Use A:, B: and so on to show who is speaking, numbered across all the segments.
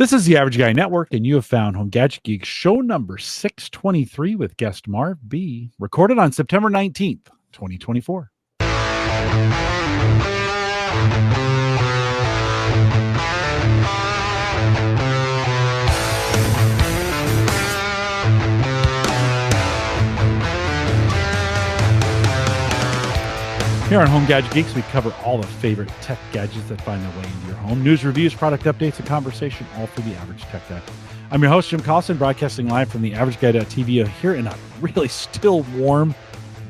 A: This is the Average Guy Network, and you have found Home Gadget Geeks show number 623 with guest Marv Bee, recorded on September 19th, 2024. Here on Home Gadget Geeks, we cover all the favorite tech gadgets that find their way into your home. News, reviews, product updates, and conversation, all for the average tech guy. I'm your host, Jim Coulson, broadcasting live from the AverageGuy.tv here in a really still warm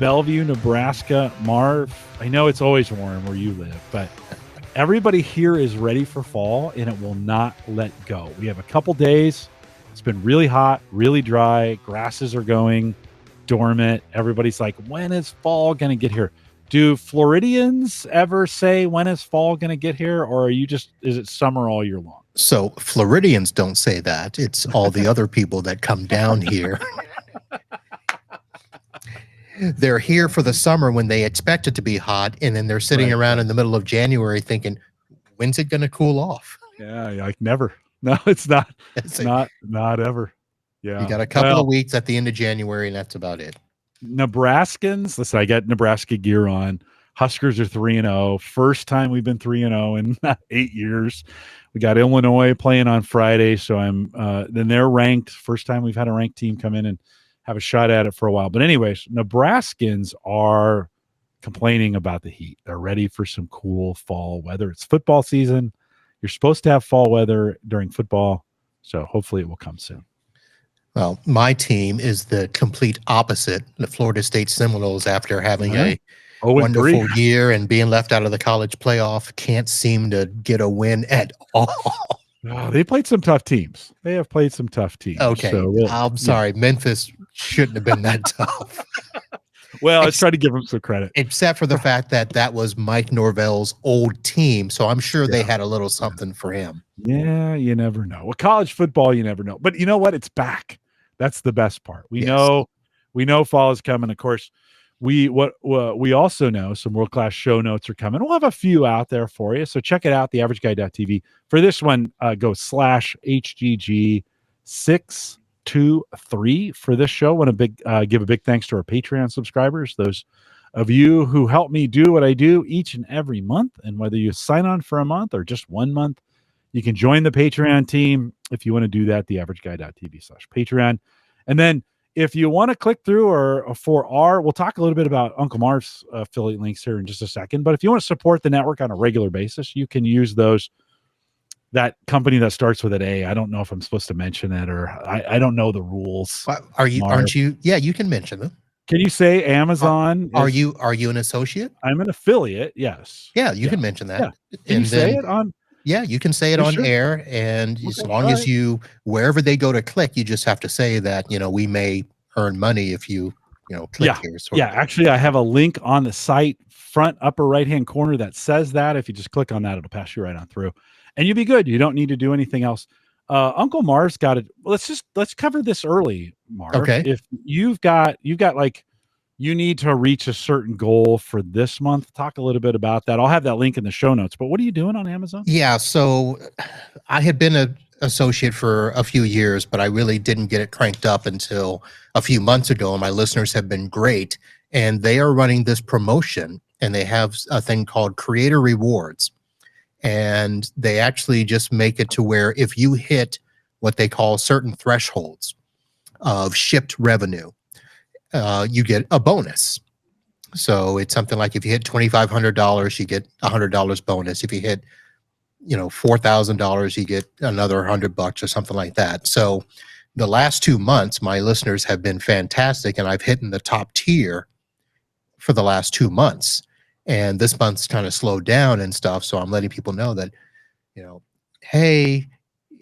A: Bellevue, Nebraska. Marv, I know it's always warm where you live, but everybody here is ready for fall, and it will not let go. We have a couple days. It's been really hot, really dry. Grasses are going dormant. Everybody's like, when is fall going to get here? Do Floridians ever say, when is fall going to get here? Or are you just, is it summer all year long?
B: So Floridians don't say that. It's all the other people that come down here. They're here for the summer when they expect it to be hot. And then they're sitting around in the middle of January thinking, when's it going to cool off?
A: Yeah, like never. No, it's not. It's not ever. Yeah.
B: You got a couple of weeks at the end of January, and that's about it.
A: Nebraskans, listen, I got Nebraska gear on. Huskers are 3-0. First time we've been 3-0 in 8 years. We got Illinois playing on Friday, so then they're ranked. First time we've had a ranked team come in and have a shot at it for a while. But anyways, Nebraskans are complaining about the heat. They're ready for some cool fall weather. It's football season. You're supposed to have fall weather during football, so hopefully it will come soon.
B: Well, my team is the complete opposite. The Florida State Seminoles, after having a wonderful year and being left out of the college playoff, can't seem to get a win at all.
A: Oh, they played some tough teams. They have played some tough teams.
B: Okay, so I'm sorry. Yeah. Memphis shouldn't have been that tough.
A: Well, let's try to give them some credit.
B: Except for the fact that was Mike Norvell's old team, so I'm sure they had a little something for him.
A: Yeah, you never know. Well, college football, you never know. But you know what? It's back. That's the best part. We know fall is coming. Of course, we also know some world-class show notes are coming. We'll have a few out there for you. So check it out, theaverageguy.tv. For this one, go /HGG623 for this show. Want to give a big thanks to our Patreon subscribers, those of you who help me do what I do each and every month. And whether you sign on for a month or just 1 month, you can join the Patreon team if you want to do that, theaverageguy.tv/Patreon. And then if you want to click through we'll talk a little bit about Uncle Marv's affiliate links here in just a second. But if you want to support the network on a regular basis, you can use that company that starts with an A. I don't know if I'm supposed to mention it, or I don't know the rules.
B: Aren't you? Yeah, you can mention them.
A: Can you say Amazon?
B: Are you an associate?
A: I'm an affiliate. Yes.
B: Yeah, you can mention that.
A: Yeah. Can you say it on?
B: Yeah, you can say it on air, and as long as wherever they go to click, you just have to say that, we may earn money if you click here.
A: Actually, I have a link on the site, front upper right-hand corner that says that. If you just click on that, it'll pass you right on through, and you'll be good. You don't need to do anything else. Uncle Marv's got it. Let's cover this early, Marv.
B: Okay.
A: If you've got like, you need to reach a certain goal for this month. Talk a little bit about that. I'll have that link in the show notes. But what are you doing on Amazon?
B: Yeah, so I had been an associate for a few years, but I really didn't get it cranked up until a few months ago. And my listeners have been great. And they are running this promotion, and they have a thing called Creator Rewards. And they actually just make it to where if you hit what they call certain thresholds of shipped revenue, you get a bonus. So it's something like if you hit $2,500, you get $100 bonus. If you hit, $4,000, you get another $100 or something like that. So the last 2 months, my listeners have been fantastic, and I've hit in the top tier for the last 2 months. And this month's kind of slowed down and stuff. So I'm letting people know that, hey,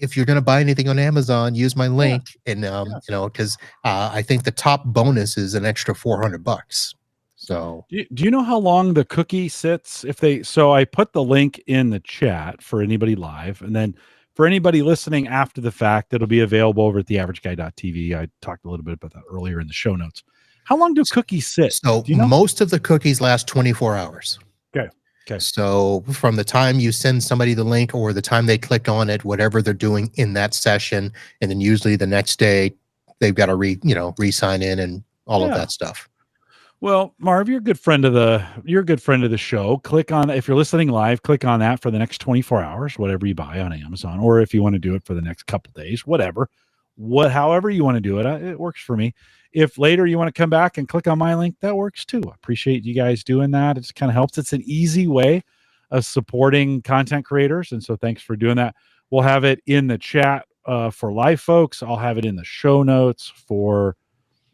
B: if you're going to buy anything on Amazon, use my link. And, because I think the top bonus is an extra $400. So
A: do you know how long the cookie sits? So I put the link in the chat for anybody live. And then for anybody listening after the fact, it'll be available over at theaverageguy.tv. I talked a little bit about that earlier in the show notes. How long do cookies sit?
B: So most of the cookies last 24 hours.
A: Okay. Okay.
B: So from the time you send somebody the link or the time they click on it, whatever they're doing in that session, and then usually the next day they've got to re-sign in and all of that stuff.
A: Well, Marv, you're a good friend of the show. Click on, if you're listening live, click on that for the next 24 hours, whatever you buy on Amazon, or if you want to do it for the next couple days, however you want to do it, it works for me. If later you want to come back and click on my link, that works too. I appreciate you guys doing that. It just kind of helps. It's an easy way of supporting content creators. And so thanks for doing that. We'll have it in the chat for live folks. I'll have it in the show notes for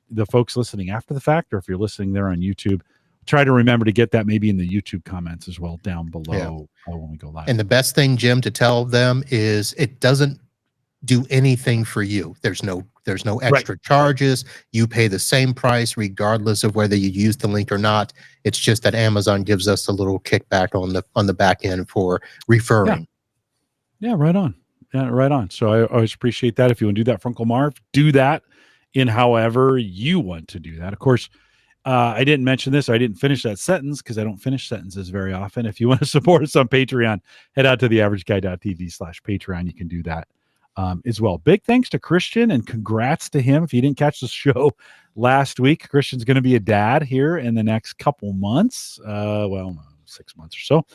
A: the folks listening after the fact, or if you're listening there on YouTube, try to remember to get that maybe in the YouTube comments as well down below when we go live.
B: And the best thing, Jim, to tell them is it doesn't do anything for you. There's no extra charges. You pay the same price regardless of whether you use the link or not. It's just that Amazon gives us a little kickback on the back end for referring.
A: Yeah, right on. Yeah, right on. So I always appreciate that. If you want to do that for Uncle Marv, do that in however you want to do that. Of course, I didn't mention this. I didn't finish that sentence because I don't finish sentences very often. If you want to support us on Patreon, head out to theaverageguy.tv/Patreon. You can do that as well. Big thanks to Christian and congrats to him. If you didn't catch the show last week, Christian's going to be a dad here in the next couple months. 6 months or so.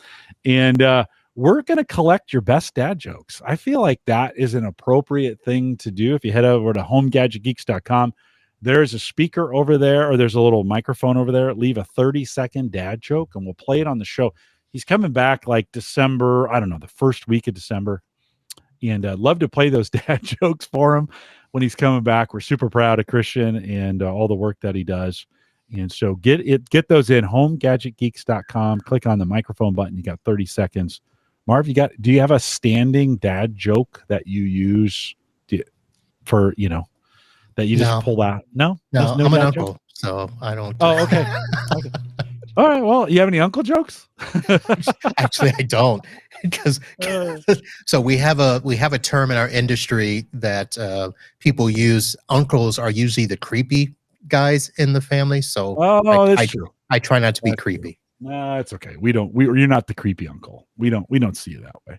A: And we're going to collect your best dad jokes. I feel like that is an appropriate thing to do. If you head over to homegadgetgeeks.com, there's a speaker over there, or there's a little microphone over there. Leave a 30-second dad joke, and we'll play it on the show. He's coming back like December, I don't know, the first week of December. And I'd love to play those dad jokes for him when he's coming back. We're super proud of Christian and all the work that he does. And so get those in, homegadgetgeeks.com. Click on the microphone button. You got 30 seconds. Marv, do you have a standing dad joke that you use for, that you just pull out? No,
B: I'm an uncle, so I don't.
A: Oh, okay. Okay. All right. Well, you have any uncle jokes?
B: Actually, I don't, because so we have a term in our industry that people use. Uncles are usually the creepy guys in the family, so
A: that's true.
B: I try not to be creepy.
A: No, it's okay. You're not the creepy uncle. We don't see you that way.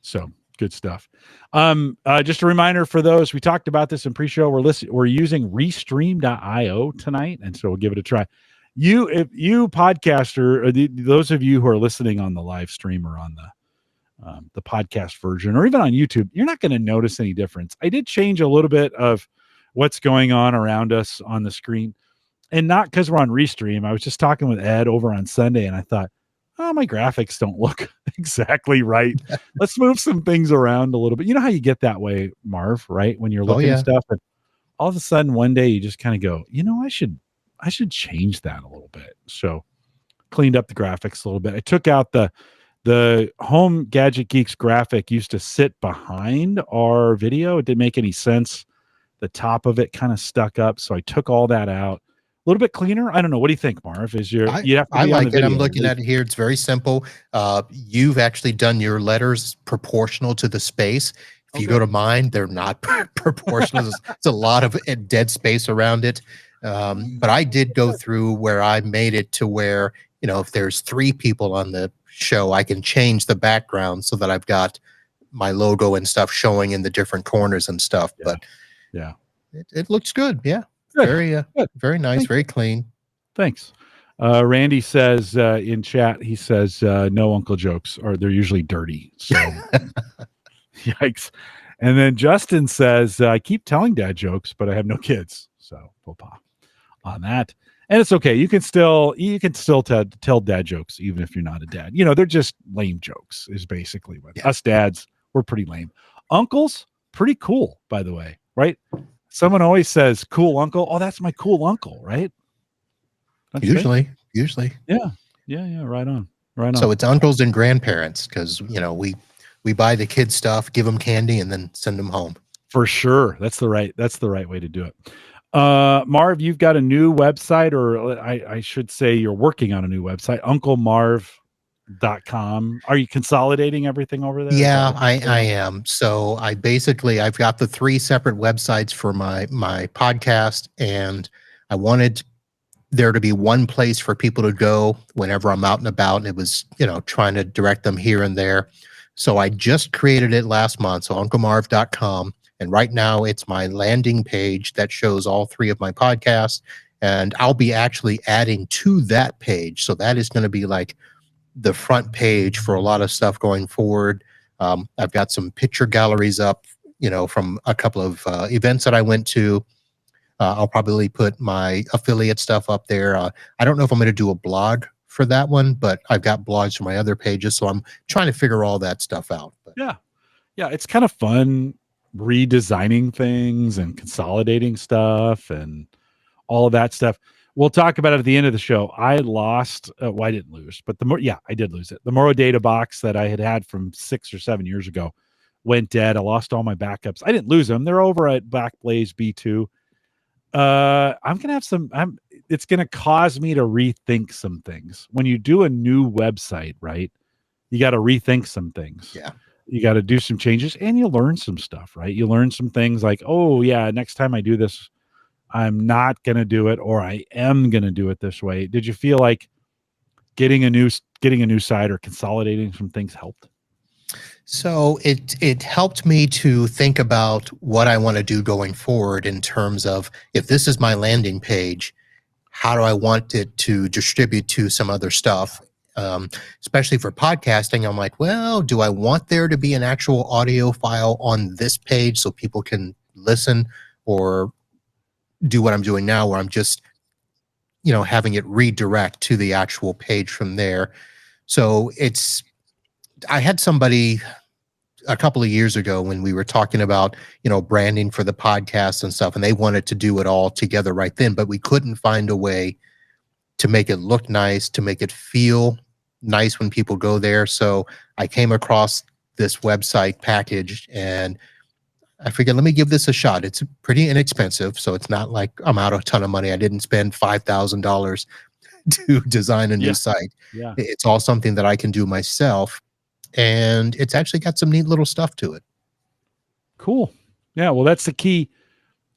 A: So good stuff. Just a reminder for those, we talked about this in pre-show. We're using Restream.io tonight, and so we'll give it a try. If you podcaster, or those of you who are listening on the live stream or on the podcast version, or even on YouTube, you're not going to notice any difference. I did change a little bit of what's going on around us on the screen. And not because we're on Restream. I was just talking with Ed over on Sunday, and I thought, my graphics don't look exactly right. Let's move some things around a little bit. You know how you get that way, Marv, right? When you're looking at stuff, and all of a sudden one day you just kind of go, I should change that a little bit. So cleaned up the graphics a little bit. I took out the Home Gadget Geeks graphic used to sit behind our video. It didn't make any sense. The top of it kind of stuck up, so I took all that out. A little bit cleaner. I don't know. What do you think, Marv?
B: I like it. I'm looking at it here. It's very simple. You've actually done your letters proportional to the space. If you go to mine, they're not proportional. It's a lot of dead space around it. But I did go through where I made it to where, if there's 3 people on the show, I can change the background so that I've got my logo and stuff showing in the different corners and stuff.
A: Yeah.
B: But
A: yeah,
B: it looks good. Yeah.
A: Good.
B: Very nice.
A: Thanks.
B: Very clean.
A: Thanks. Randy says in chat, he says, no uncle jokes, or they're usually dirty. So yikes. And then Justin says, I keep telling dad jokes, but I have no kids. So papa on that. And it's okay. You can still tell dad jokes, even if you're not a dad. They're just lame jokes is basically what us dads, we're pretty lame. Uncles, pretty cool, by the way, right? Someone always says, cool uncle. Oh, that's my cool uncle, right?
B: Usually.
A: Yeah. Right on.
B: So it's uncles and grandparents because, we buy the kids stuff, give them candy, and then send them home.
A: For sure. That's the right way to do it. Marv, you've got a new website, or I should say you're working on a new website, unclemarv.com. Are you consolidating everything over there?
B: Yeah, I am. So I've got the 3 separate websites for my podcast, and I wanted there to be one place for people to go whenever I'm out and about. And it was, trying to direct them here and there. So I just created it last month. So unclemarv.com. And right now it's my landing page that shows all 3 of my podcasts. And I'll be actually adding to that page. So that is going to be like the front page for a lot of stuff going forward. I've got some picture galleries up, from a couple of events that I went to. I'll probably put my affiliate stuff up there. I don't know if I'm going to do a blog for that one, but I've got blogs for my other pages. So I'm trying to figure all that stuff out. But.
A: Yeah. Yeah. It's kind of fun redesigning things and consolidating stuff and all of that stuff. We'll talk about it at the end of the show. I lost, well, I didn't lose, but I did lose it. The Moro data box that I had from 6 or 7 years ago went dead. I lost all my backups. I didn't lose them. They're over at Backblaze B2. I'm going to have it's going to cause me to rethink some things. When you do a new website, right? You got to rethink some things.
B: Yeah.
A: You got to do some changes and you learn some stuff, right? You learn some things like, oh yeah, next time I do this, I'm not going to do it, or I am going to do it this way. Did you feel like getting a new site or consolidating some things helped?
B: So it helped me to think about what I want to do going forward in terms of, if this is my landing page, how do I want it to distribute to some other stuff? Especially for podcasting, I'm like, well, do I want there to be an actual audio file on this page so people can listen, or do what I'm doing now where I'm just, having it redirect to the actual page from there? So I had somebody a couple of years ago when we were talking about, branding for the podcast and stuff, and they wanted to do it all together right then, but we couldn't find a way to make it look nice, to make it feel nice when people go there. So I came across this website package and I figured, let me give this a shot. It's pretty inexpensive, so it's not like I'm out a ton of money. I didn't spend $5,000 to design a new site.
A: Yeah.
B: It's all something that I can do myself, and it's actually got some neat little stuff to it.
A: Cool. Yeah, well, that's the key.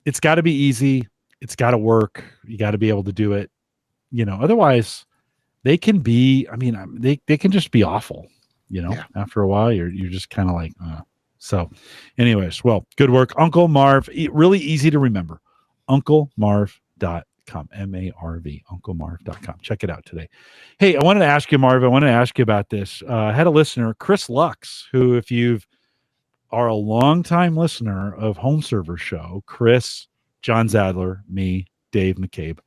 A: It's got to be easy. It's got to work. You got to be able to do it. Otherwise they can be, they can just be awful, after a while you're just kind of like, So anyways, well, good work. Uncle Marv, really easy to remember. UncleMarv.com, M-A-R-V, UncleMarv.com. Check it out today. Hey, I wanted to ask you, Marv, about this. I had a listener, Chris Lux, who, if you are a longtime listener of Home Server Show, Chris, John Zadler, me, Dave McCabe,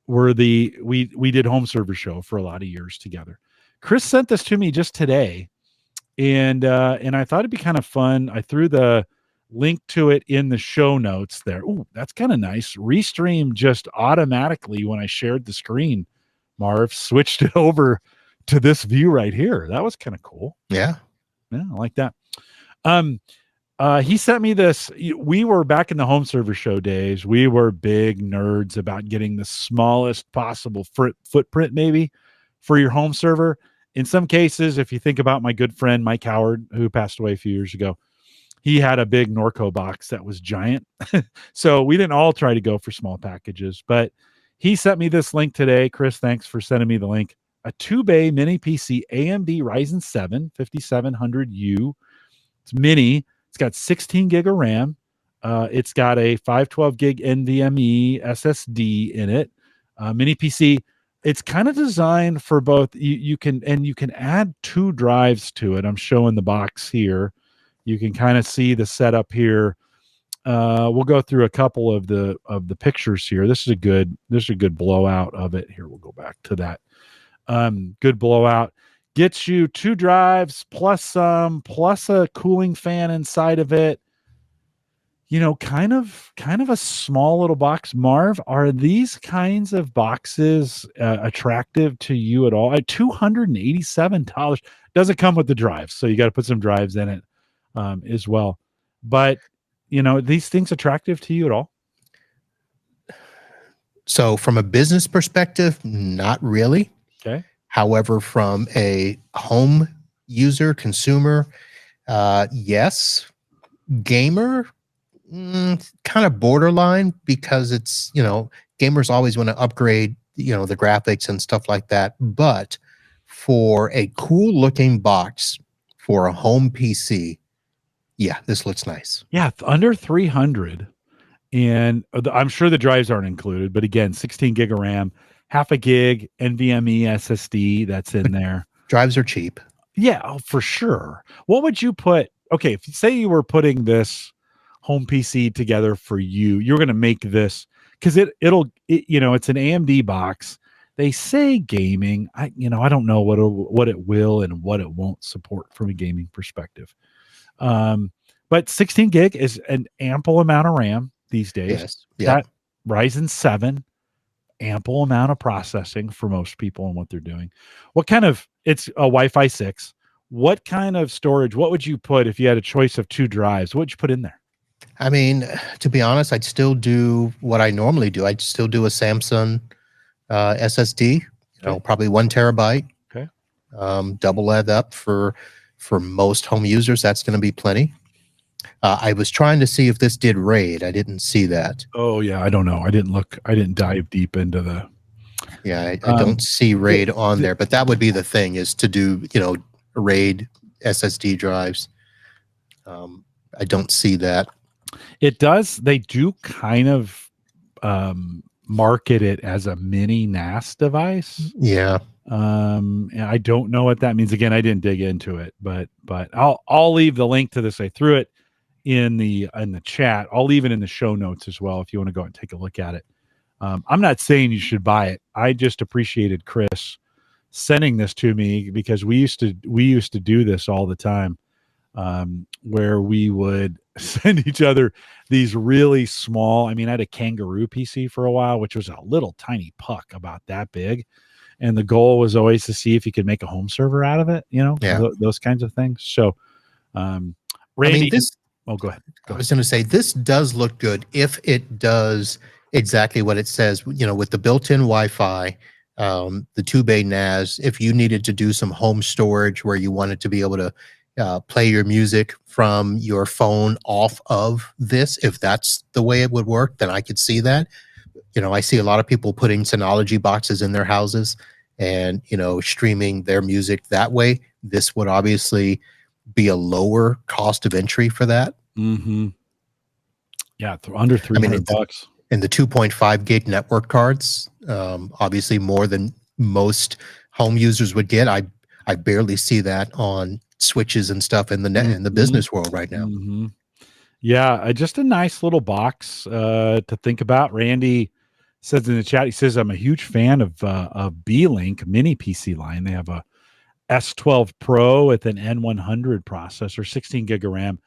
A: we did Home Server Show for a lot of years together. Chris sent this to me just today. And I thought it'd be kind of fun. I threw the link to it in the show notes there. Ooh, that's kind of nice. Restream just automatically, when I shared the screen, Marv switched it over to this view right here. That was kind of cool.
B: Yeah.
A: Yeah, I like that. He sent me this. We were back in the Home Server Show days. We were big nerds about getting the smallest possible footprint, maybe, for your home server. In some cases, if you think about my good friend Mike Howard, who passed away a few years ago, he had a big Norco box that was giant. So we didn't all try to go for small packages, but he sent me this link today. Chris, thanks for sending me the link. A 2-bay mini PC, AMD Ryzen 7 5700U. It's mini. It's got 16 gig of RAM. It's got a 512 gig NVMe SSD in it. Mini PC. It's kind of designed for both. You can add 2 drives to it. I'm showing the box here. You can kind of see the setup here. We'll go through a couple of the pictures here. This is a good blowout of it. Here, we'll go back to that. Good blowout. Gets you 2 drives plus a cooling fan inside of it. Kind of a small little box. Marv, are these kinds of boxes attractive to you at all? At $287, doesn't come with the drives, so you got to put some drives in it as well. But these things attractive to you at all?
B: So from a business perspective, not really.
A: Okay.
B: However, from a home user, consumer, yes. Gamer, kind of borderline, because it's, gamers always want to upgrade the graphics and stuff like that. But for a cool looking box for a home PC, yeah, this looks nice.
A: Yeah, under 300. And I'm sure the drives aren't included, but again, 16 gig of RAM, half a gig NVMe SSD that's in there.
B: Drives are cheap.
A: Yeah, oh, for sure. What would you put? Okay, if you say you were putting this home PC together for you, you're going to make this because it's an AMD box. They say gaming. I don't know what it will and what it won't support from a gaming perspective. But 16 gig is an ample amount of RAM these days.
B: Yes. Yeah.
A: That Ryzen 7, ample amount of processing for most people and what they're doing. It's a Wi-Fi 6. What kind of storage, what would you put if you had a choice of 2 drives? What would you put in there?
B: I mean, to be honest, I'd still do what I normally do. I'd still do a Samsung SSD, probably 1 terabyte.
A: Okay.
B: Double that up for most home users. That's going to be plenty. I was trying to see if this did RAID. I didn't see that.
A: Oh yeah, I don't know. I didn't look. I didn't dive deep into the.
B: Yeah, I don't see RAID on there, but that would be the thing, is to do RAID SSD drives. I don't see that.
A: It does. They do kind of market it as a mini NAS device.
B: Yeah.
A: And I don't know what that means. Again, I didn't dig into it, but I'll leave the link to this. I threw it in the chat. I'll leave it in the show notes as well if you want to go and take a look at it. I'm not saying you should buy it. I just appreciated Chris sending this to me because we used to do this all the time, where we would send each other these really small. I mean, I had a Kangaroo PC for a while, which was a little tiny puck about that big. And the goal was always to see if you could make a home server out of it, those kinds of things. So, Randy, go ahead.
B: I was going to say, this does look good if it does exactly what it says, with the built-in Wi-Fi, the 2-bay NAS. If you needed to do some home storage where you wanted to be able to play your music from your phone off of this, if that's the way it would work, then I could see that. I see a lot of people putting Synology boxes in their houses and, streaming their music that way. This would obviously be a lower cost of entry for that.
A: Mm-hmm. Yeah, under $300.
B: And the 2.5 gig network cards, obviously more than most home users would get. I barely see that on switches and stuff in the business world right now.
A: Mm-hmm. Yeah, just a nice little box to think about. Randy says in the chat, he says, I'm a huge fan of B-Link mini PC line. They have a S12 Pro with an N100 processor, 16 gig of RAM,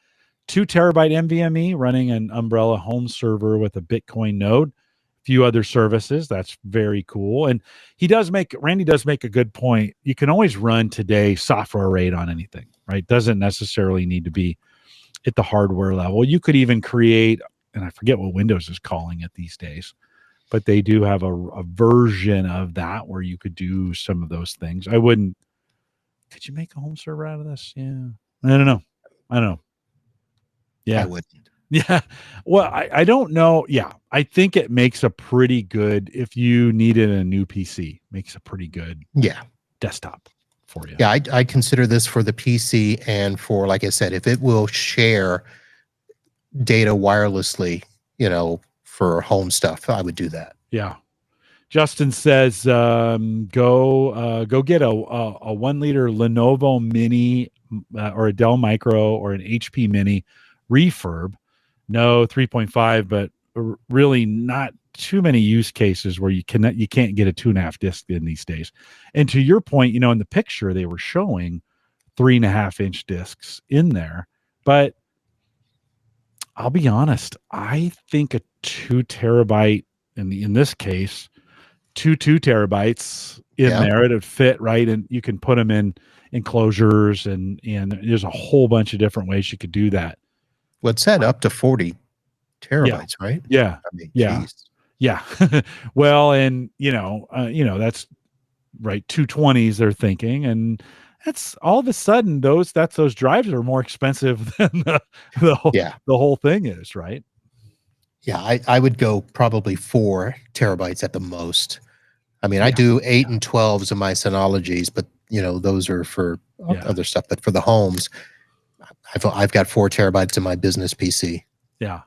A: 2 terabyte NVMe, running an Umbrella home server with a Bitcoin node, a few other services. That's very cool. And Randy does make a good point. You can always run today software RAID on anything, right? Doesn't necessarily need to be at the hardware level. You could even create, and I forget what Windows is calling it these days, but they do have a version of that where you could do some of those things. Could you make a home server out of this? Yeah. I don't know. Yeah.
B: I wouldn't.
A: Yeah. Well, I don't know. Yeah. I think it makes a pretty good, if you needed a new PC, makes a pretty good desktop for you.
B: Yeah. I consider this for the PC and for, like I said, if it will share data wirelessly, for home stuff, I would do that.
A: Yeah. Justin says, go get a 1 liter Lenovo Mini or a Dell Micro or an HP Mini refurb. No 3.5, but really not too many use cases where you can't get a 2.5 disc in these days. And to your point, in the picture they were showing 3.5-inch discs in there, but I'll be honest, I think a 2 terabyte in this case, 2 terabytes in there, it'd fit right, and you can put them in enclosures, and there's a whole bunch of different ways you could do that.
B: Well, it said up to 40 terabytes, right?
A: Yeah.
B: I mean,
A: yeah.
B: geez.
A: Yeah. Well, and that's right. 220s they're thinking, and that's all of a sudden those drives are more expensive than the whole thing is, right?
B: Yeah, I would go probably 4 terabytes at the most. I mean, I do 8 and 12s of my Synologies, but those are for other stuff. But for the homes, I've got 4 terabytes in my business PC.
A: Yeah.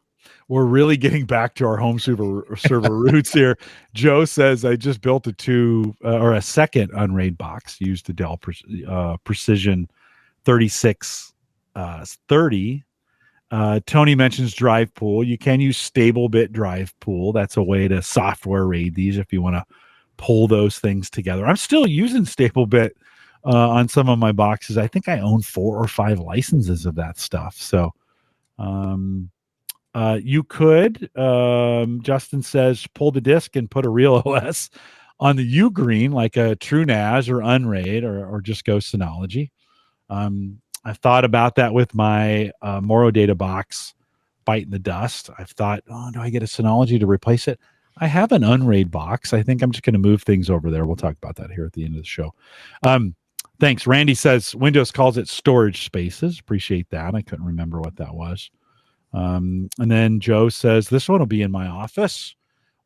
A: We're really getting back to our home server roots here. Joe says, I just built a second Unraid box, used the Dell Precision 3630. Tony mentions drive pool. You can use stable bit drive pool. That's a way to software RAID these if you want to pull those things together. I'm still using stable bit on some of my boxes. I think I own 4 or 5 licenses of that stuff. So you could, Justin says, pull the disk and put a real OS on the Ugreen, like a TrueNAS or Unraid, or just go Synology. I've thought about that with my Moro data box biting the dust. I've thought, do I get a Synology to replace it? I have an Unraid box. I think I'm just going to move things over there. We'll talk about that here at the end of the show. Thanks. Randy says Windows calls it storage spaces. Appreciate that. I couldn't remember what that was. And then Joe says, this one will be in my office.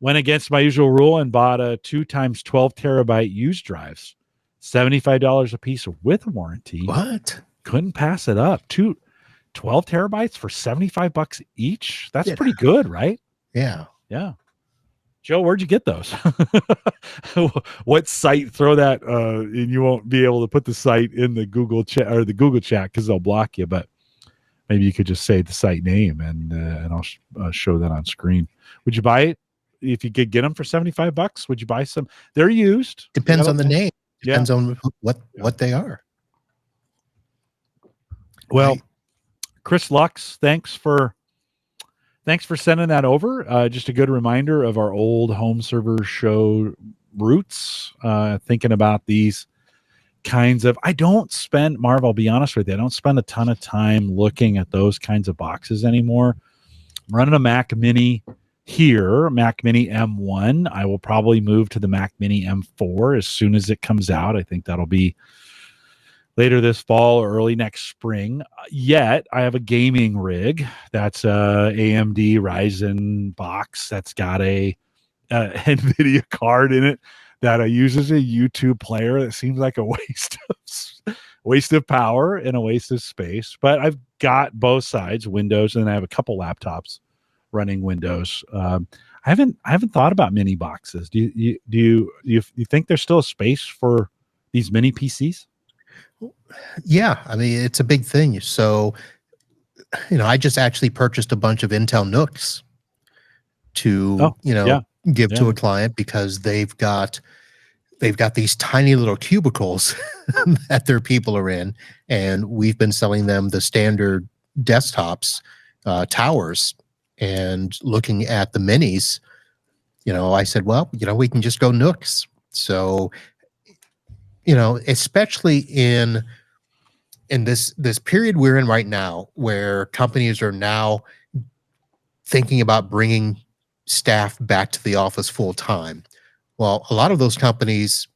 A: Went against my usual rule and bought a 2 times 12 terabyte used drives, $75 a piece with warranty.
B: What?
A: Couldn't pass it up. 12 terabytes for $75 each. That's pretty good, right?
B: Yeah.
A: Yeah. Joe, where'd you get those? What site? Throw that, and you won't be able to put the site in the Google chat because they'll block you. But maybe you could just say the site name, and I'll show that on screen. Would you buy it if you could get them for $75? Would you buy some? They're used.
B: Depends on the name. Depends on what they are.
A: Well, Chris Lux, thanks for sending that over. Just a good reminder of our old home server show roots. Thinking about these kinds of, Marv, I'll be honest with you, I don't spend a ton of time looking at those kinds of boxes anymore. I'm running a Mac Mini here, Mac Mini M1. I will probably move to the Mac Mini M4 as soon as it comes out. I think that'll be later this fall or early next spring. Yet I have a gaming rig that's a AMD Ryzen box that's got a NVIDIA card in it that I use as a YouTube player. That seems like a waste of power and a waste of space. But I've got both sides, Windows, and I have a couple laptops running Windows. I haven't thought about mini boxes. Do you think there's still a space for these mini PCs?
B: Yeah, I mean, it's a big thing. So, I just actually purchased a bunch of Intel NUCs to, give to a client because they've got these tiny little cubicles that their people are in, and we've been selling them the standard desktops, towers, and looking at the minis, I said, well, we can just go NUCs. So, especially in this period we're in right now, where companies are now thinking about bringing staff back to the office full time. Well, a lot of those companies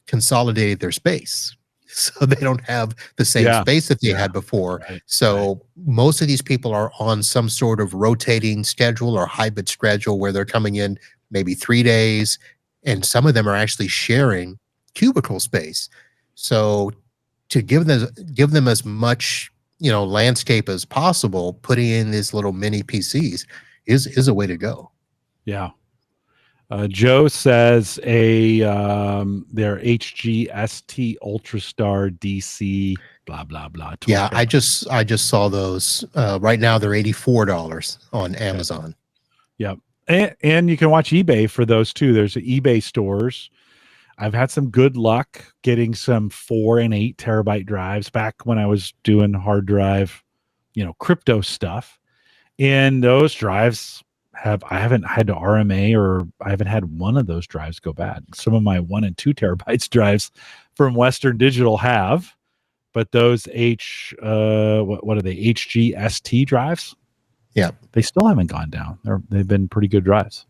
B: consolidated their space, so they don't have the same space that they had before. Right. So most of these people are on some sort of rotating schedule or hybrid schedule where they're coming in maybe 3 days, and some of them are actually sharing cubicle space. So to give them as much landscape as possible, putting in these little mini PCs is a way to go.
A: Yeah. Joe says their HGST Ultrastar DC blah blah blah.
B: Yeah, I just saw those. Right now they're $84 on Amazon.
A: Yep. And you can watch eBay for those too. There's eBay stores. I've had some good luck getting some 4 and 8 terabyte drives back when I was doing hard drive, crypto stuff. And those drives I haven't had to RMA, or I haven't had one of those drives go bad. Some of my 1 and 2 terabytes drives from Western Digital have, but those what are they? HGST drives?
B: Yeah.
A: They still haven't gone down. They've been pretty good drives.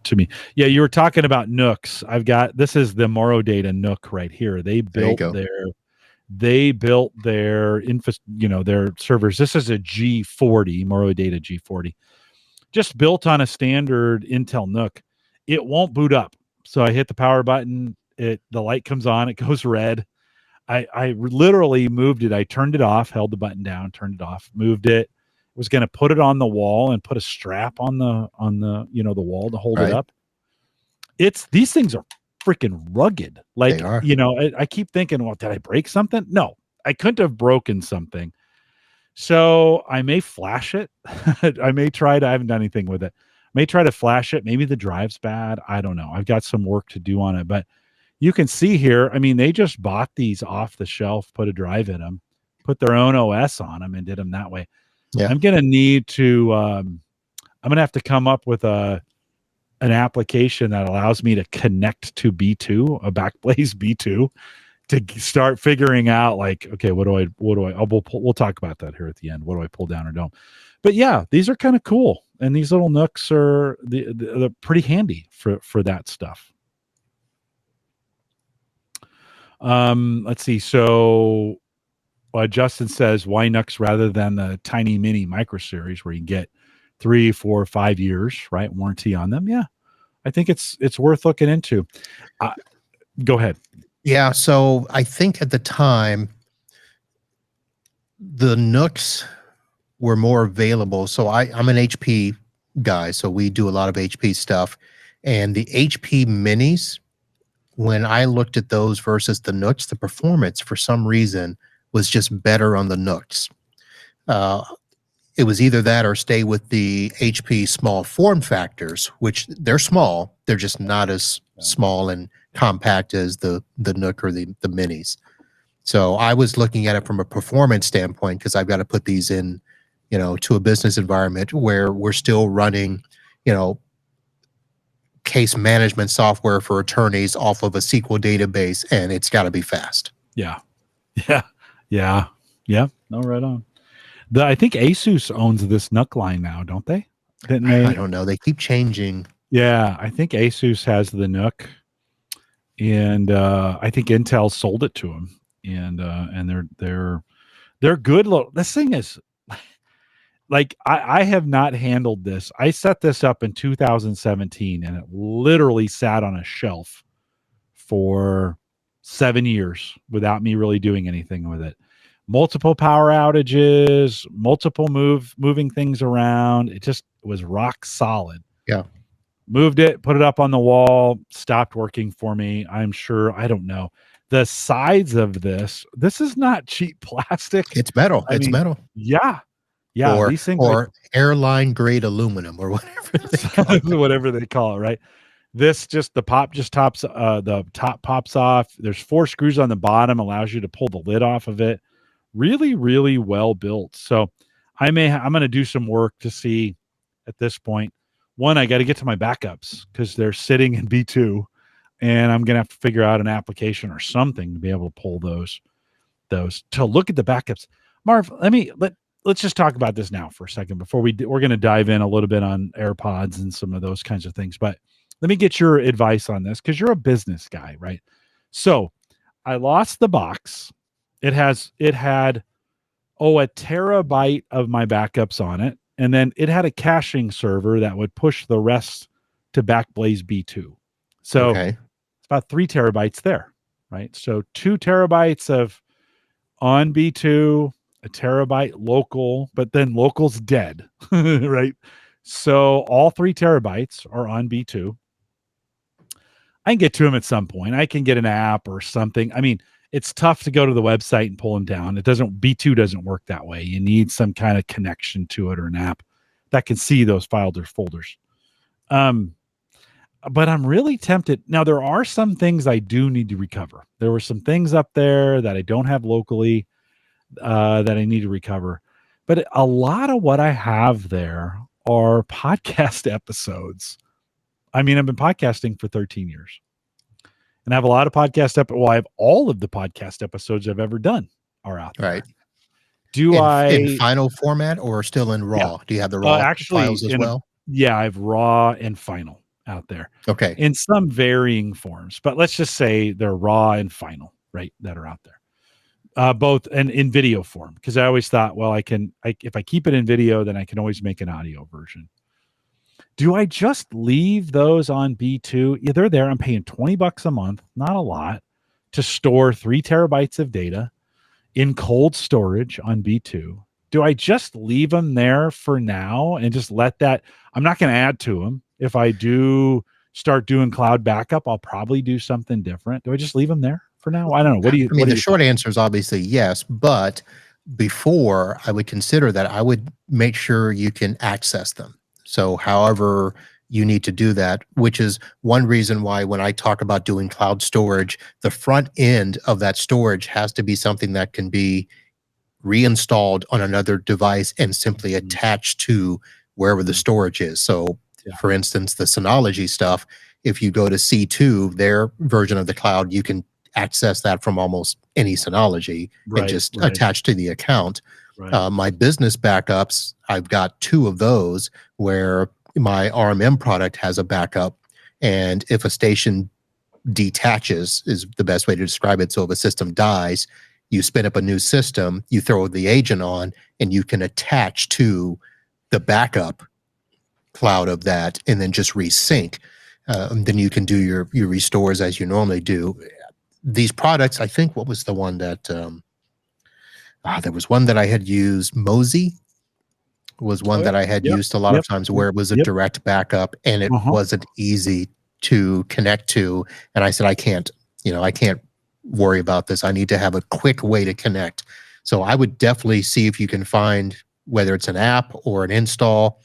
A: To me. Yeah, you were talking about NUCs. This is the Moro Data NUC right here. They built their their servers. This is a G40, Moro Data G40. Just built on a standard Intel NUC. It won't boot up. So I hit the power button. The light comes on. It goes red. I literally moved it. I turned it off, held the button down, turned it off, moved it. Was going to put it on the wall and put a strap on the the wall to hold it up. These things are freaking rugged. Like, I keep thinking, well, did I break something? No, I couldn't have broken something. So I may flash it. I haven't done anything with it. May try to flash it. Maybe the drive's bad. I don't know. I've got some work to do on it, but you can see here, I mean, they just bought these off the shelf, put a drive in them, put their own OS on them, and did them that way. Yeah. I'm going to need to, I'm going to have to come up with an application that allows me to connect to B2, a Backblaze B2, to start figuring out, like, okay, we'll talk about that here at the end. What do I pull down or don't? But yeah, these are kind of cool. And these little nooks are they're pretty handy for that stuff. Let's see. So Justin says, why Nux rather than the tiny mini micro series where you get 3, 4, 5 years, right? Warranty on them. Yeah. I think it's worth looking into. Go ahead.
B: Yeah. So I think at the time the Nux were more available. So I'm an HP guy. So we do a lot of HP stuff, and the HP minis, when I looked at those versus the Nux, the performance for some reason was just better on the Nux. It was either that or stay with the HP small form factors, which they're small. They're just not as small and compact as the Nook or the minis. So I was looking at it from a performance standpoint because I've got to put these in, to a business environment where we're still running, case management software for attorneys off of a SQL database, and it's got to be fast.
A: Yeah. No, right on. I think Asus owns this Nook line now, don't they? Didn't they?
B: I don't know. They keep changing.
A: Yeah, I think Asus has the Nook, and I think Intel sold it to them, and they're good. This thing is like I have not handled this. I set this up in 2017, and it literally sat on a shelf for 7 years without me really doing anything with it. Multiple power outages, multiple moving things around. It just was rock solid.
B: Yeah.
A: Moved it, put it up on the wall, stopped working for me. I'm sure, I don't know. The sides of this is not cheap plastic.
B: It's metal. It's metal.
A: Yeah. Yeah.
B: Or,
A: these things
B: or airline grade aluminum or
A: whatever they call it, right? This the top pops off. There's 4 screws on the bottom, allows you to pull the lid off of it. Really, really well built. So I'm going to do some work to see at this point. One, I got to get to my backups because they're sitting in B2, and I'm going to have to figure out an application or something to be able to pull those to look at the backups. Marv, let's just talk about this now for a second before we're going to dive in a little bit on AirPods and some of those kinds of things. But let me get your advice on this because you're a business guy, right? So I lost the box. It had a terabyte of my backups on it. And then it had a caching server that would push the rest to Backblaze B2. So It's about 3 terabytes there, right? So 2 terabytes of on B2, a terabyte local, but then local's dead, right? So all 3 terabytes are on B2. I can get to them at some point. I can get an app or something. I mean, it's tough to go to the website and pull them down. B2 doesn't work that way. You need some kind of connection to it or an app that can see those files or folders. But I'm really tempted. Now, there are some things I do need to recover. There were some things up there that I don't have locally that I need to recover. But a lot of what I have there are podcast episodes. I mean, I've been podcasting for 13 years. And I have a lot of podcast I have all of the podcast episodes I've ever done are out there.
B: Right. In final format or still in RAW? Yeah. Do you have the RAW files as well?
A: Yeah, I have RAW and final out there.
B: Okay.
A: In some varying forms, but let's just say they're RAW and final, right? That are out there. Both and in video form, because I always thought, well, if I keep it in video, then I can always make an audio version. Do I just leave those on B2? Yeah, they're there. I'm paying $20 a month, not a lot, to store 3 terabytes of data in cold storage on B2. Do I just leave them there for now and just let that? I'm not going to add to them. If I do start doing cloud backup, I'll probably do something different. Do I just leave them there for now? I don't know. What do you?
B: I mean, the short answer is obviously yes, but before I would consider that, I would make sure you can access them. So however you need to do that, which is one reason why when I talk about doing cloud storage, the front end of that storage has to be something that can be reinstalled on another device and simply attached to wherever the storage is. So for instance, the Synology stuff, if you go to C2, their version of the cloud, you can access that from almost any Synology and just attach to the account. My business backups, I've got 2 of those where my RMM product has a backup. And if a station detaches is the best way to describe it. So if a system dies, you spin up a new system, you throw the agent on, and you can attach to the backup cloud of that and then just resync. Then you can do your restores as you normally do. These products, I think, what was the one that there was one that I had used, Mosey was one that I had used a lot of times where it was a direct backup and it wasn't easy to connect to. And I said, I can't worry about this. I need to have a quick way to connect. So I would definitely see if you can find whether it's an app or an install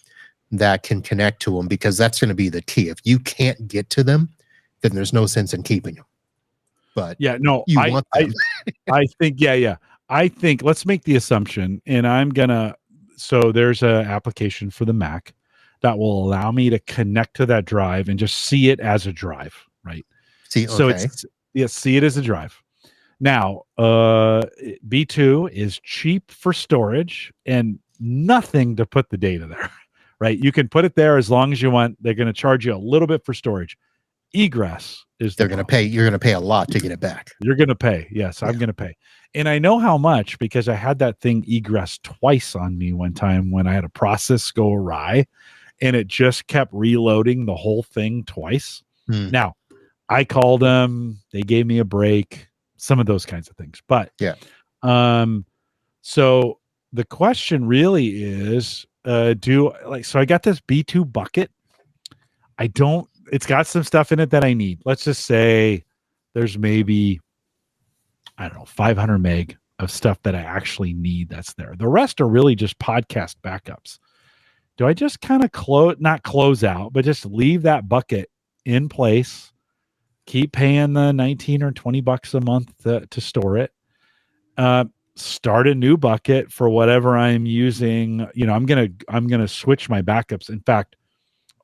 B: that can connect to them, because that's going to be the key. If you can't get to them, then there's no sense in keeping them. But want them.
A: I think, I think let's make the assumption, and so there's an application for the Mac that will allow me to connect to that drive and just see it as a drive, right? See it as a drive. Now, B2 is cheap for storage and nothing to put the data there, right? You can put it there as long as you want. They're going to charge you a little bit for storage. Egress is
B: you're going to pay a lot to get it back.
A: You're going to pay. Yes, I'm going to pay. And I know how much because I had that thing egress twice on me one time when I had a process go awry and it just kept reloading the whole thing twice. Now, I called them, they gave me a break, some of those kinds of things. But so the question really is, so I got this B2 bucket. It's got some stuff in it that I need. Let's just say there's maybe, 500 meg of stuff that I actually need that's there. The rest are really just podcast backups. Do I just kind of not close out, but just leave that bucket in place, keep paying the $19 or $20 a month to store it, start a new bucket for whatever I'm using. I'm going to switch my backups. In fact,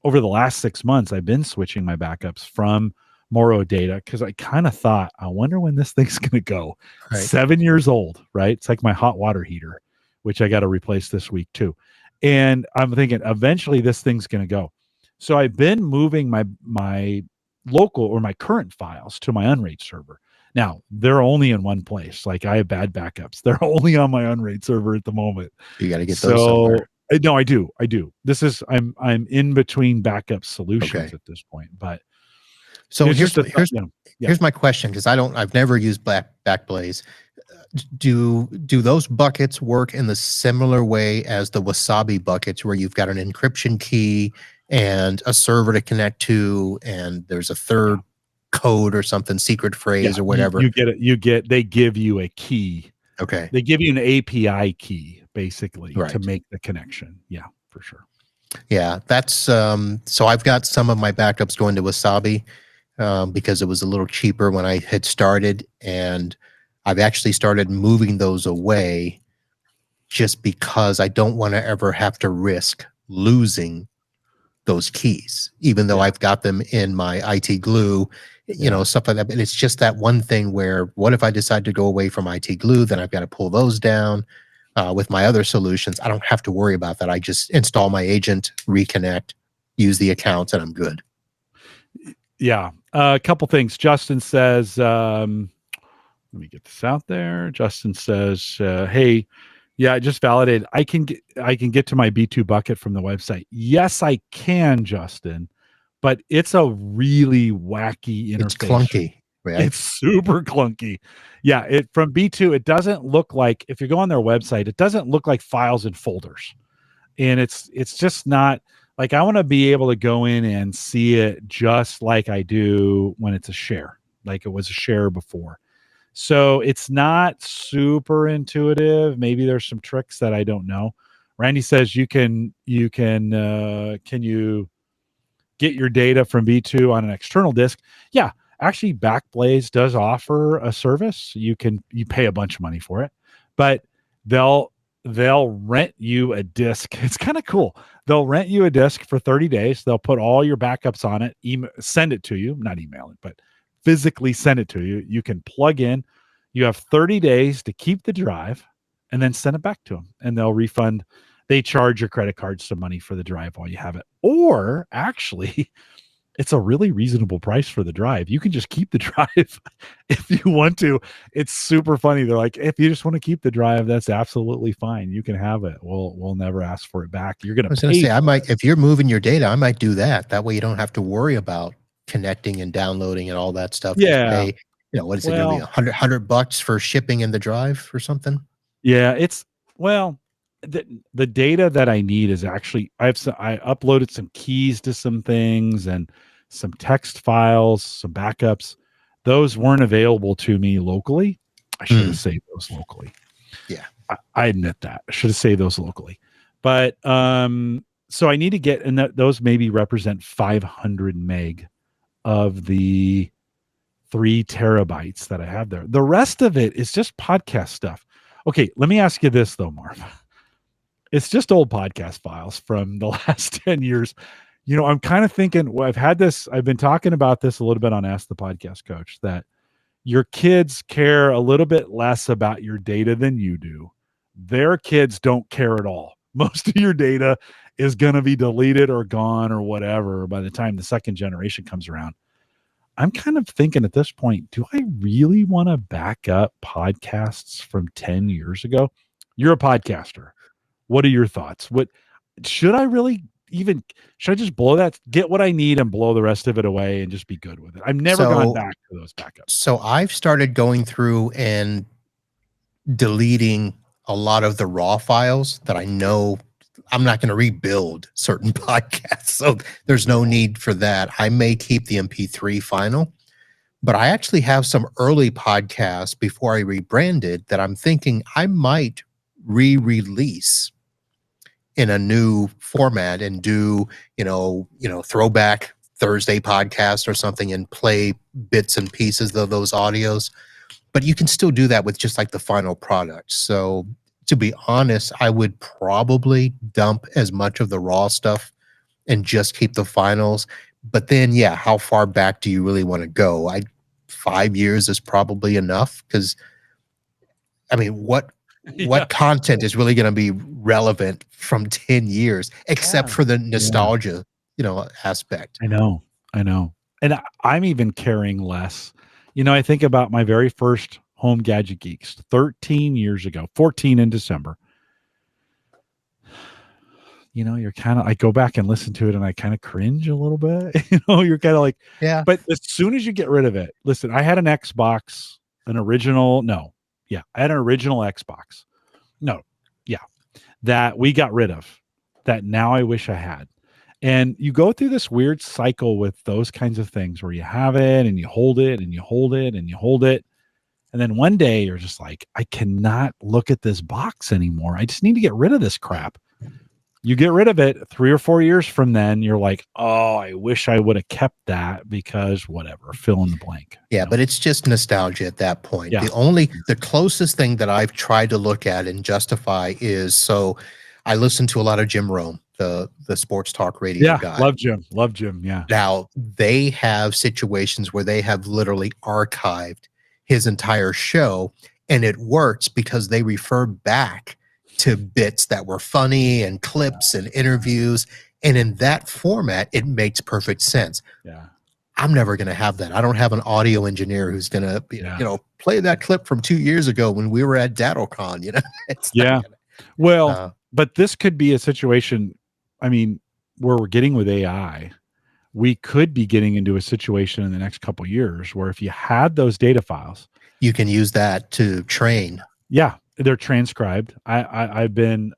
A: over the last 6 months, I've been switching my backups from Moro data because I kind of thought, I wonder when this thing's going to go. Right. 7 years old, right? It's like my hot water heater, which I got to replace this week too. And I'm thinking eventually this thing's going to go. So I've been moving my local or my current files to my Unraid server. Now they're only in one place. Like I have bad backups. They're only on my Unraid server at the moment.
B: You got to get those somewhere.
A: No, I do. This is I'm in between backup solutions at this point. But
B: so here's my question, because I've never used Backblaze. Do those buckets work in the similar way as the Wasabi buckets, where you've got an encryption key and a server to connect to, and there's a third code or something, secret phrase or whatever?
A: They give you a key.
B: Okay.
A: They give you an API key basically to make the connection. Yeah, for sure.
B: Yeah, that's so I've got some of my backups going to Wasabi because it was a little cheaper when I had started, and I've actually started moving those away just because I don't want to ever have to risk losing those keys, even though I've got them in my IT glue, stuff like that. But it's just that one thing where, what if I decide to go away from IT glue, then I've got to pull those down. With my other solutions, I don't have to worry about that. I just install my agent, reconnect, use the accounts, and I'm good.
A: Yeah. A couple things. Justin says, let me get this out there. Justin says, hey, Yeah, I just validated. I can get to my B2 bucket from the website. Yes, I can, Justin, but it's a really wacky interface.
B: It's clunky, right?
A: It's super clunky. Yeah, it from B2, it doesn't look like, if you go on their website, it doesn't look like files and folders. And it's just not like, I want to be able to go in and see it just like I do when it's a share, like it was a share before. So it's not super intuitive. Maybe there's some tricks that I don't know. Randy says can you get your data from B2 on an external disk? Yeah, actually Backblaze does offer a service. You pay a bunch of money for it, but they'll rent you a disk. It's kind of cool. They'll rent you a disk for 30 days. They'll put all your backups on it, send it to you, not email it, but physically send it to you. You can plug in. You have 30 days to keep the drive and then send it back to them, and they'll refund. They charge your credit card some money for the drive while you have it. Or actually, it's a really reasonable price for the drive. You can just keep the drive if you want to. It's super funny. They're like, if you just want to keep the drive, that's absolutely fine. You can have it. We'll never ask for it back. You're going to pay.
B: I might, if you're moving your data, I might do that. That way you don't have to worry about connecting and downloading and all that stuff.
A: Yeah.
B: Just pay, what is it going to be? $100 for shipping in the drive or something?
A: Yeah, the data that I need is actually, I uploaded some keys to some things and some text files, some backups. Those weren't available to me locally. I should have saved those locally.
B: Yeah.
A: I admit that. I should have saved those locally. But so I need to get, and those maybe represent 500 meg of the 3 terabytes that I have there. The rest of it is just podcast stuff. Okay, let me ask you this though, Marv. It's just old podcast files from the last 10 years. I'm kind of thinking, I've been talking about this a little bit on Ask the Podcast Coach, that your kids care a little bit less about your data than you do. Their kids don't care at all. Most of your data is going to be deleted or gone or whatever by the time the second generation comes around. I'm kind of thinking at this point, do I really want to back up podcasts from 10 years ago? You're a podcaster. What are your thoughts? Should I just blow that, get what I need and blow the rest of it away and just be good with it? I've never gone back to those backups.
B: So I've started going through and deleting a lot of the raw files that I know I'm not going to rebuild certain podcasts. So there's no need for that. I may keep the MP3 final, but I actually have some early podcasts before I rebranded that I'm thinking I might re-release in a new format and do, throwback Thursday podcast or something and play bits and pieces of those audios. But you can still do that with just like the final product. So to be honest, I would probably dump as much of the raw stuff and just keep the finals. But then, yeah, how far back do you really want to go? 5 years is probably enough, because I mean, what content is really going to be relevant from 10 years, except for the nostalgia, aspect.
A: I know. And I'm even caring less. I think about my very first Home Gadget Geeks 13 years ago, 14 in December. You're kind of, I go back and listen to it and I kind of cringe a little bit. You're kind of like,
B: yeah.
A: But as soon as you get rid of it, listen, I had an Xbox, I had an original Xbox. That we got rid of, that now I wish I had. And you go through this weird cycle with those kinds of things where you have it and you hold it and you hold it and you hold it. And then one day you're just like, I cannot look at this box anymore. I just need to get rid of this crap. You get rid of it 3 or 4 years from then, you're like, oh, I wish I would have kept that because whatever, fill in the blank.
B: Yeah, but it's just nostalgia at that point.
A: Yeah.
B: The closest thing that I've tried to look at and justify is, so I listen to a lot of Jim Rome, the sports talk radio guy.
A: Love Jim. Yeah.
B: Now they have situations where they have literally archived his entire show, and it works because they refer back to bits that were funny and clips and interviews. And in that format, it makes perfect sense.
A: Yeah.
B: I'm never going to have that. I don't have an audio engineer who's going to, play that clip from 2 years ago when we were at DattleCon,
A: Well, but this could be a situation, I mean, where we're getting with AI. We could be getting into a situation in the next couple of years where if you had those data files,
B: you can use that to train.
A: Yeah, they're transcribed. I've been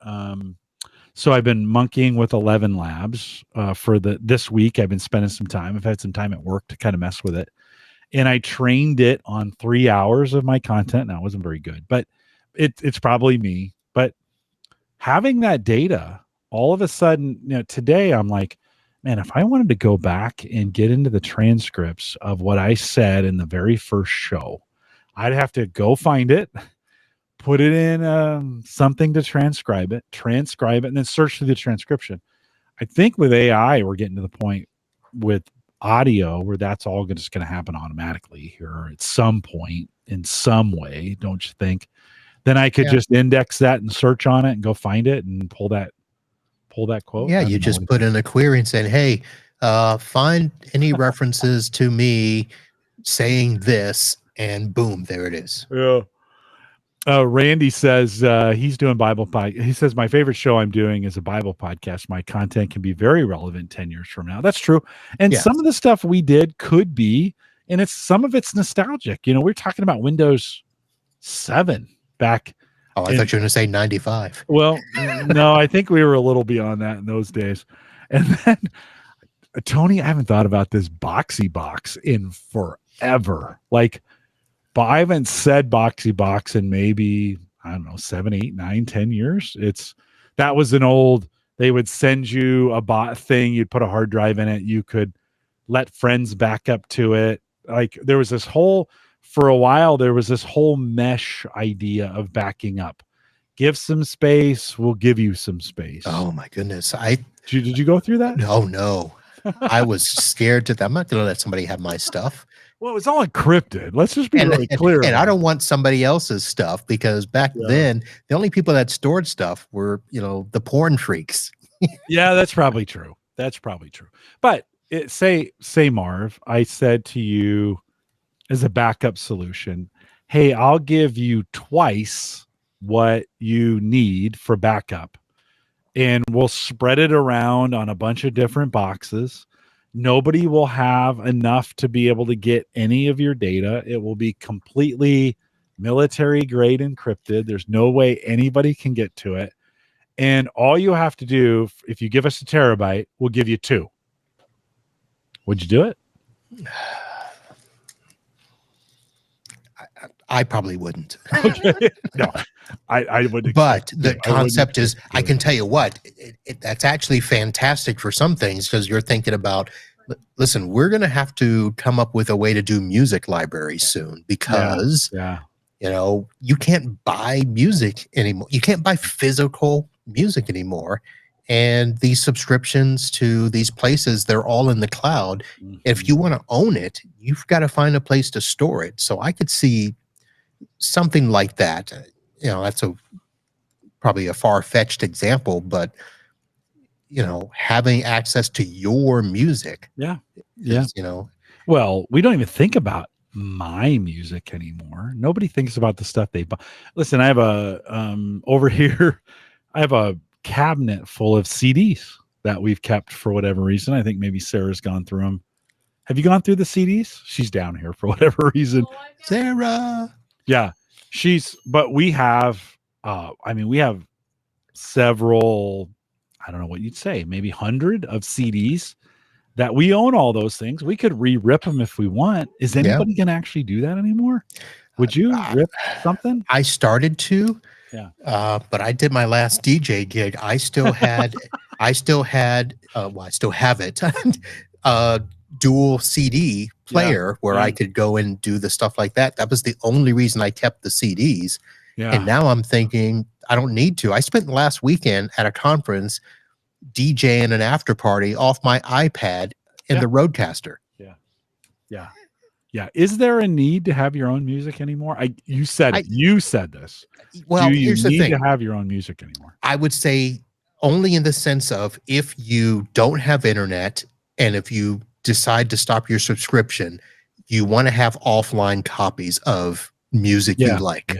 A: so I've been monkeying with 11 Labs for this week. I've been spending some time. I've had some time at work to kind of mess with it, and I trained it on 3 hours of my content. Now, it wasn't very good, but it's probably me. But having that data, all of a sudden, today I'm like, man, if I wanted to go back and get into the transcripts of what I said in the very first show, I'd have to go find it, put it in something to transcribe it, and then search through the transcription. I think with AI, we're getting to the point with audio where that's all just going to happen automatically here at some point in some way, don't you think? Then I could just index that and search on it and go find it and pull that quote.
B: Yeah, you just put in a query and said, hey, find any references to me saying this, and boom, there it is.
A: Yeah. Randy says he's doing Bible podcast. He says, my favorite show I'm doing is a Bible podcast. My content can be very relevant 10 years from now. That's true. And some of the stuff we did could be, and some of it's nostalgic. We're talking about Windows 7 back.
B: Oh, I thought you were going to say 95.
A: Well, no, I think we were a little beyond that in those days. And then, Tony, I haven't thought about this Boxy Box in forever. Like, but I haven't said Boxy Box in maybe, I don't know, 7, 8, 9, 10 years. That was an old, they would send you a bot thing. You'd put a hard drive in it. You could let friends back up to it. Like there was this whole, for a while, there was this whole mesh idea of backing up. Give some space, we'll give you some space.
B: Oh my goodness.
A: Did you go through that?
B: No. I was scared to that. I'm not going to let somebody have my stuff.
A: Well, it's all encrypted. Let's just be really clear.
B: And I don't want somebody else's stuff because back then, the only people that stored stuff were, the porn freaks.
A: Yeah, that's probably true. But say Marv, I said to you as a backup solution, hey, I'll give you twice what you need for backup, and we'll spread it around on a bunch of different boxes. Nobody will have enough to be able to get any of your data. It will be completely military grade encrypted. There's no way anybody can get to it. And all you have to do, if you give us a terabyte, we'll give you 2. Would you do it?
B: I probably wouldn't.
A: Okay. No, I wouldn't.
B: But the concept is, I can tell you what, that's actually fantastic for some things because you're thinking about, listen, we're going to have to come up with a way to do music libraries soon because, you can't buy music anymore. You can't buy physical music anymore. And these subscriptions to these places, they're all in the cloud. Mm-hmm. If you want to own it, you've got to find a place to store it. So I could see something like that. That's probably a far-fetched example, but having access to your music.
A: Well, we don't even think about my music anymore. Nobody thinks about the stuff they buy. Listen, I have over here, I have a cabinet full of CDs that we've kept for whatever reason. I think maybe Sarah's gone through them. Have you gone through the CDs? She's down here for whatever reason.
B: Sarah.
A: Yeah, but we have, we have several, I don't know what you'd say, maybe 100 of CDs that we own all those things. We could re-rip them if we want. Is anybody going to actually do that anymore? Would you rip something?
B: I started to.
A: Yeah.
B: But I did my last DJ gig. I still have it, dual CD player where I could go and do the stuff like that. That was the only reason I kept the CDs. Yeah. And now I'm thinking I don't need to. I spent the last weekend at a conference DJing an after party off my iPad and the Rodecaster.
A: Yeah. Is there a need to have your own music anymore? You said this.
B: Well,
A: here's the thing. To have your own music anymore?
B: I would say only in the sense of if you don't have internet and if you decide to stop your subscription, you want to have offline copies of music you like.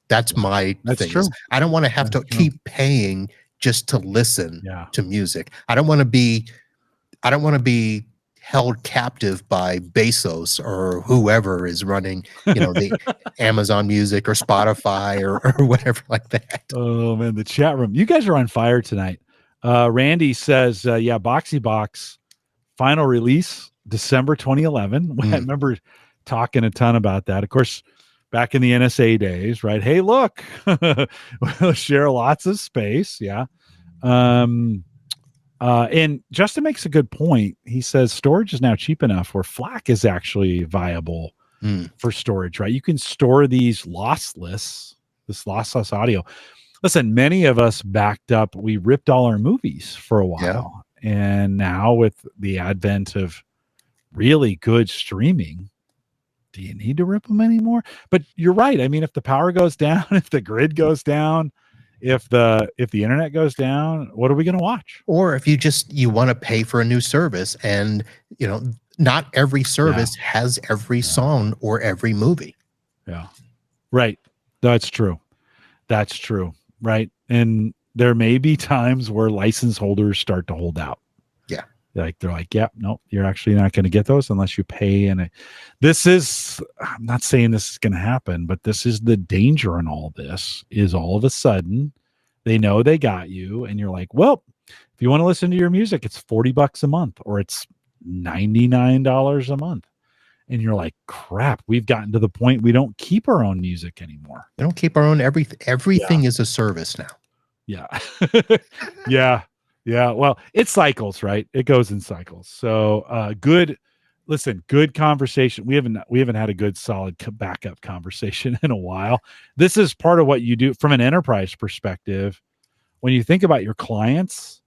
B: That's my
A: That's
B: thing.
A: true.
B: I don't want to have
A: That's
B: to
A: true.
B: keep paying just to listen
A: Yeah.
B: to music. I don't want to be held captive by Bezos or whoever is running, the Amazon Music or Spotify or whatever like that.
A: Oh man, the chat room. You guys are on fire tonight. Randy says, yeah, Boxy Box final release December 2011. I remember talking a ton about that. Of course, back in the NSA days, right? Hey, look, we'll share lots of space. Yeah. And Justin makes a good point. He says storage is now cheap enough where FLAC is actually viable for storage, right? You can store these lossless audio. Listen, many of us backed up. We ripped all our movies for a while. Yeah. And now with the advent of really good streaming, do you need to rip them anymore? But you're right. I mean, if the power goes down, if the grid goes down, if the internet goes down, what are we going to watch?
B: Or if you want to pay for a new service, and not every service has every song or every movie.
A: Yeah. Right. That's true. Right. And there may be times where license holders start to hold out.
B: Yeah.
A: They're like, yeah, no, you're actually not going to get those unless you pay. And I'm not saying this is going to happen, but this is the danger in all this is all of a sudden they know they got you. And you're like, well, if you want to listen to your music, it's $40 a month or it's $99 a month. And you're like, crap, we've gotten to the point we don't keep our own music anymore.
B: We don't keep our own everything. Everything is a service now.
A: Yeah. Yeah. Well, it cycles, right? It goes in cycles. So good conversation. We haven't had a good solid backup conversation in a while. This is part of what you do from an enterprise perspective. When you think about your clients,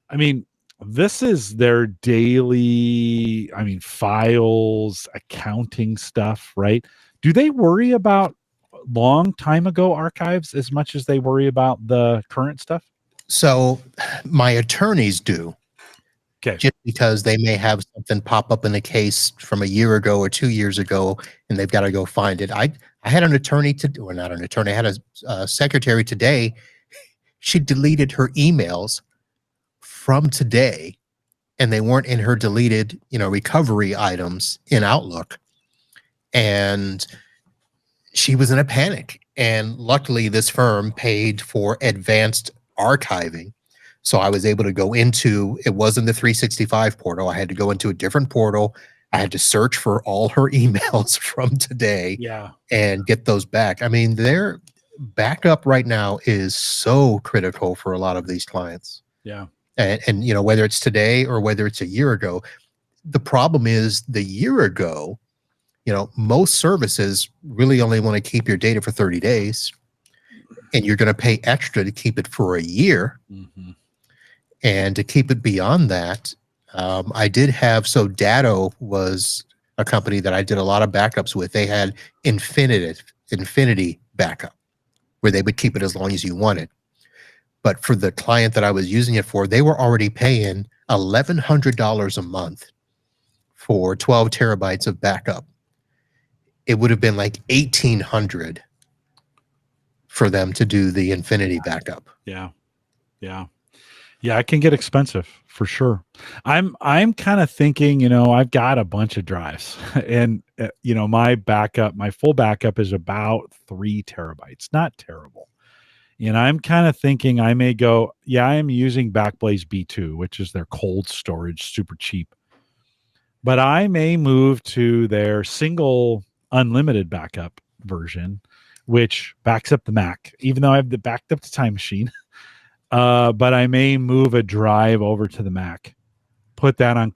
A: I mean, this is their daily, files, accounting stuff, right? Do they worry about long time ago archives as much as they worry about the current stuff?
B: So my attorneys do.
A: Okay.
B: Just because they may have something pop up in a case from a year ago or 2 years ago, and they've got to go find it. I had an attorney not an attorney. I had a secretary today. She deleted her emails from today, and they weren't in her deleted, recovery items in Outlook. And she was in a panic. And luckily, this firm paid for advanced archiving. So I was able to go into, it wasn't the 365 portal. I had to go into a different portal. I had to search for all her emails from today and get those back. I mean, their backup right now is so critical for a lot of these clients.
A: Yeah.
B: And whether it's today or whether it's a year ago, the problem is the year ago, most services really only want to keep your data for 30 days, and you're going to pay extra to keep it for a year. Mm-hmm. And to keep it beyond that, I did have, so Datto was a company that I did a lot of backups with. They had infinity backup, where they would keep it as long as you wanted. But for the client that I was using it for, they were already paying $1,100 a month for 12 terabytes of backup. It would have been like $1,800 for them to do the infinity backup.
A: Yeah. It can get expensive for sure. I'm kind of thinking, I've got a bunch of drives and my full backup is about 3 terabytes, not terrible. And I'm kind of thinking I may go, I am using Backblaze B2, which is their cold storage, super cheap. But I may move to their single unlimited backup version, which backs up the Mac, even though I have the backed up to Time Machine. But I may move a drive over to the Mac, put that on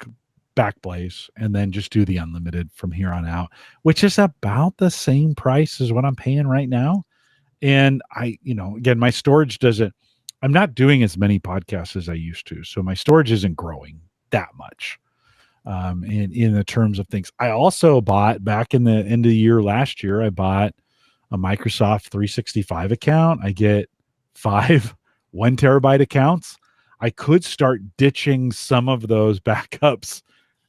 A: Backblaze, and then just do the unlimited from here on out, which is about the same price as what I'm paying right now. And again, my storage I'm not doing as many podcasts as I used to. So my storage isn't growing that much. In the terms of things, I also bought back in the end of the year last year, I bought a Microsoft 365 account. I get 5 1 terabyte accounts. I could start ditching some of those backups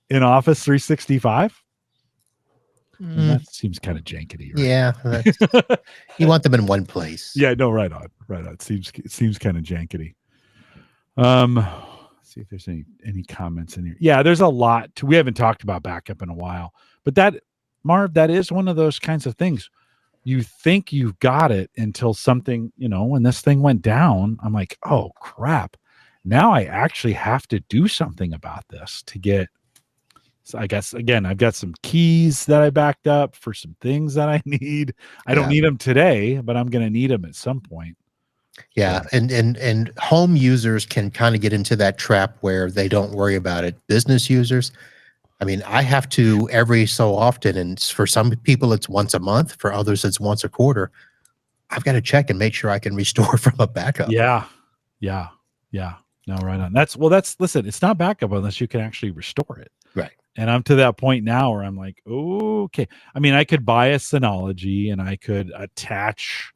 A: in Office 365. And that seems kind of jankety, right?
B: Yeah, you want them in one place.
A: Yeah, no, right on. It seems kind of jankety. See if there's any comments in here. Yeah, there's a lot. We haven't talked about backup in a while, but Marv, that is one of those kinds of things. You think you've got it until something, when this thing went down, I'm like, oh crap. Now I actually have to do something about this to get. So I guess, again, I've got some keys that I backed up for some things that I need. I don't need them today, but I'm going to need them at some point.
B: Yeah. So. And home users can kind of get into that trap where they don't worry about it. Business users, I mean, I have to every so often, and for some people it's once a month, for others it's once a quarter. I've got to check and make sure I can restore from a backup.
A: Yeah. No, right on. Listen, it's not backup unless you can actually restore it.
B: Right.
A: And I'm to that point now where I'm like, okay. I mean, I could buy a Synology and I could attach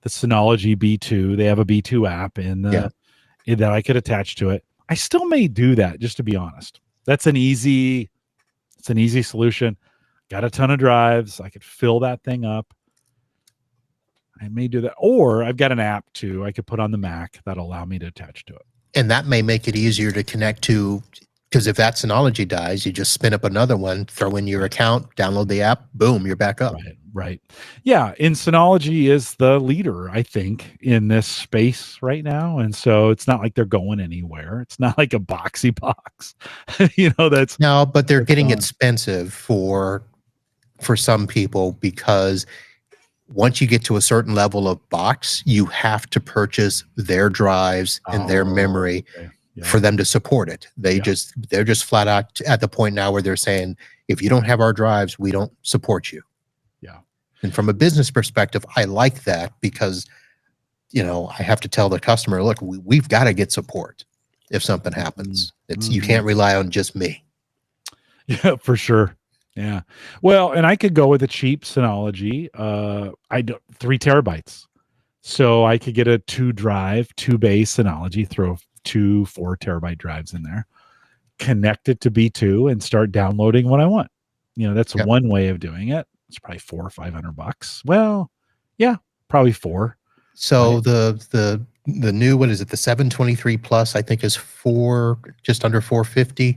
A: the Synology B2. They have a B2 app that I could attach to it. I still may do that, just to be honest. It's an easy solution. Got a ton of drives. I could fill that thing up. I may do that. Or I've got an app too I could put on the Mac that'll allow me to attach to it.
B: And that may make it easier to connect to, because if that Synology dies, you just spin up another one, throw in your account, download the app, boom, you're back up.
A: Right. Yeah, and Synology is the leader, I think, in this space right now. And so it's not like they're going anywhere. It's not like a boxy box. That's
B: no, but they're getting expensive for some people, because once you get to a certain level of box, you have to purchase their drives and their memory for them to support it. They're just flat out at the point now where they're saying, if you don't have our drives, we don't support you.
A: Yeah.
B: And from a business perspective, I like that, because, I have to tell the customer, look, we've got to get support if something happens. You can't rely on just me.
A: Yeah, for sure. Yeah. Well, and I could go with a cheap Synology. 3 terabytes. So I could get a 2-bay Synology, throw 2 4-terabyte drives in there, connect it to B2 and start downloading what I want. That's one way of doing it. It's probably $400 or $500. Well, yeah, probably 4.
B: So right? the new, what is it? The 723 Plus, I think, is just under $450.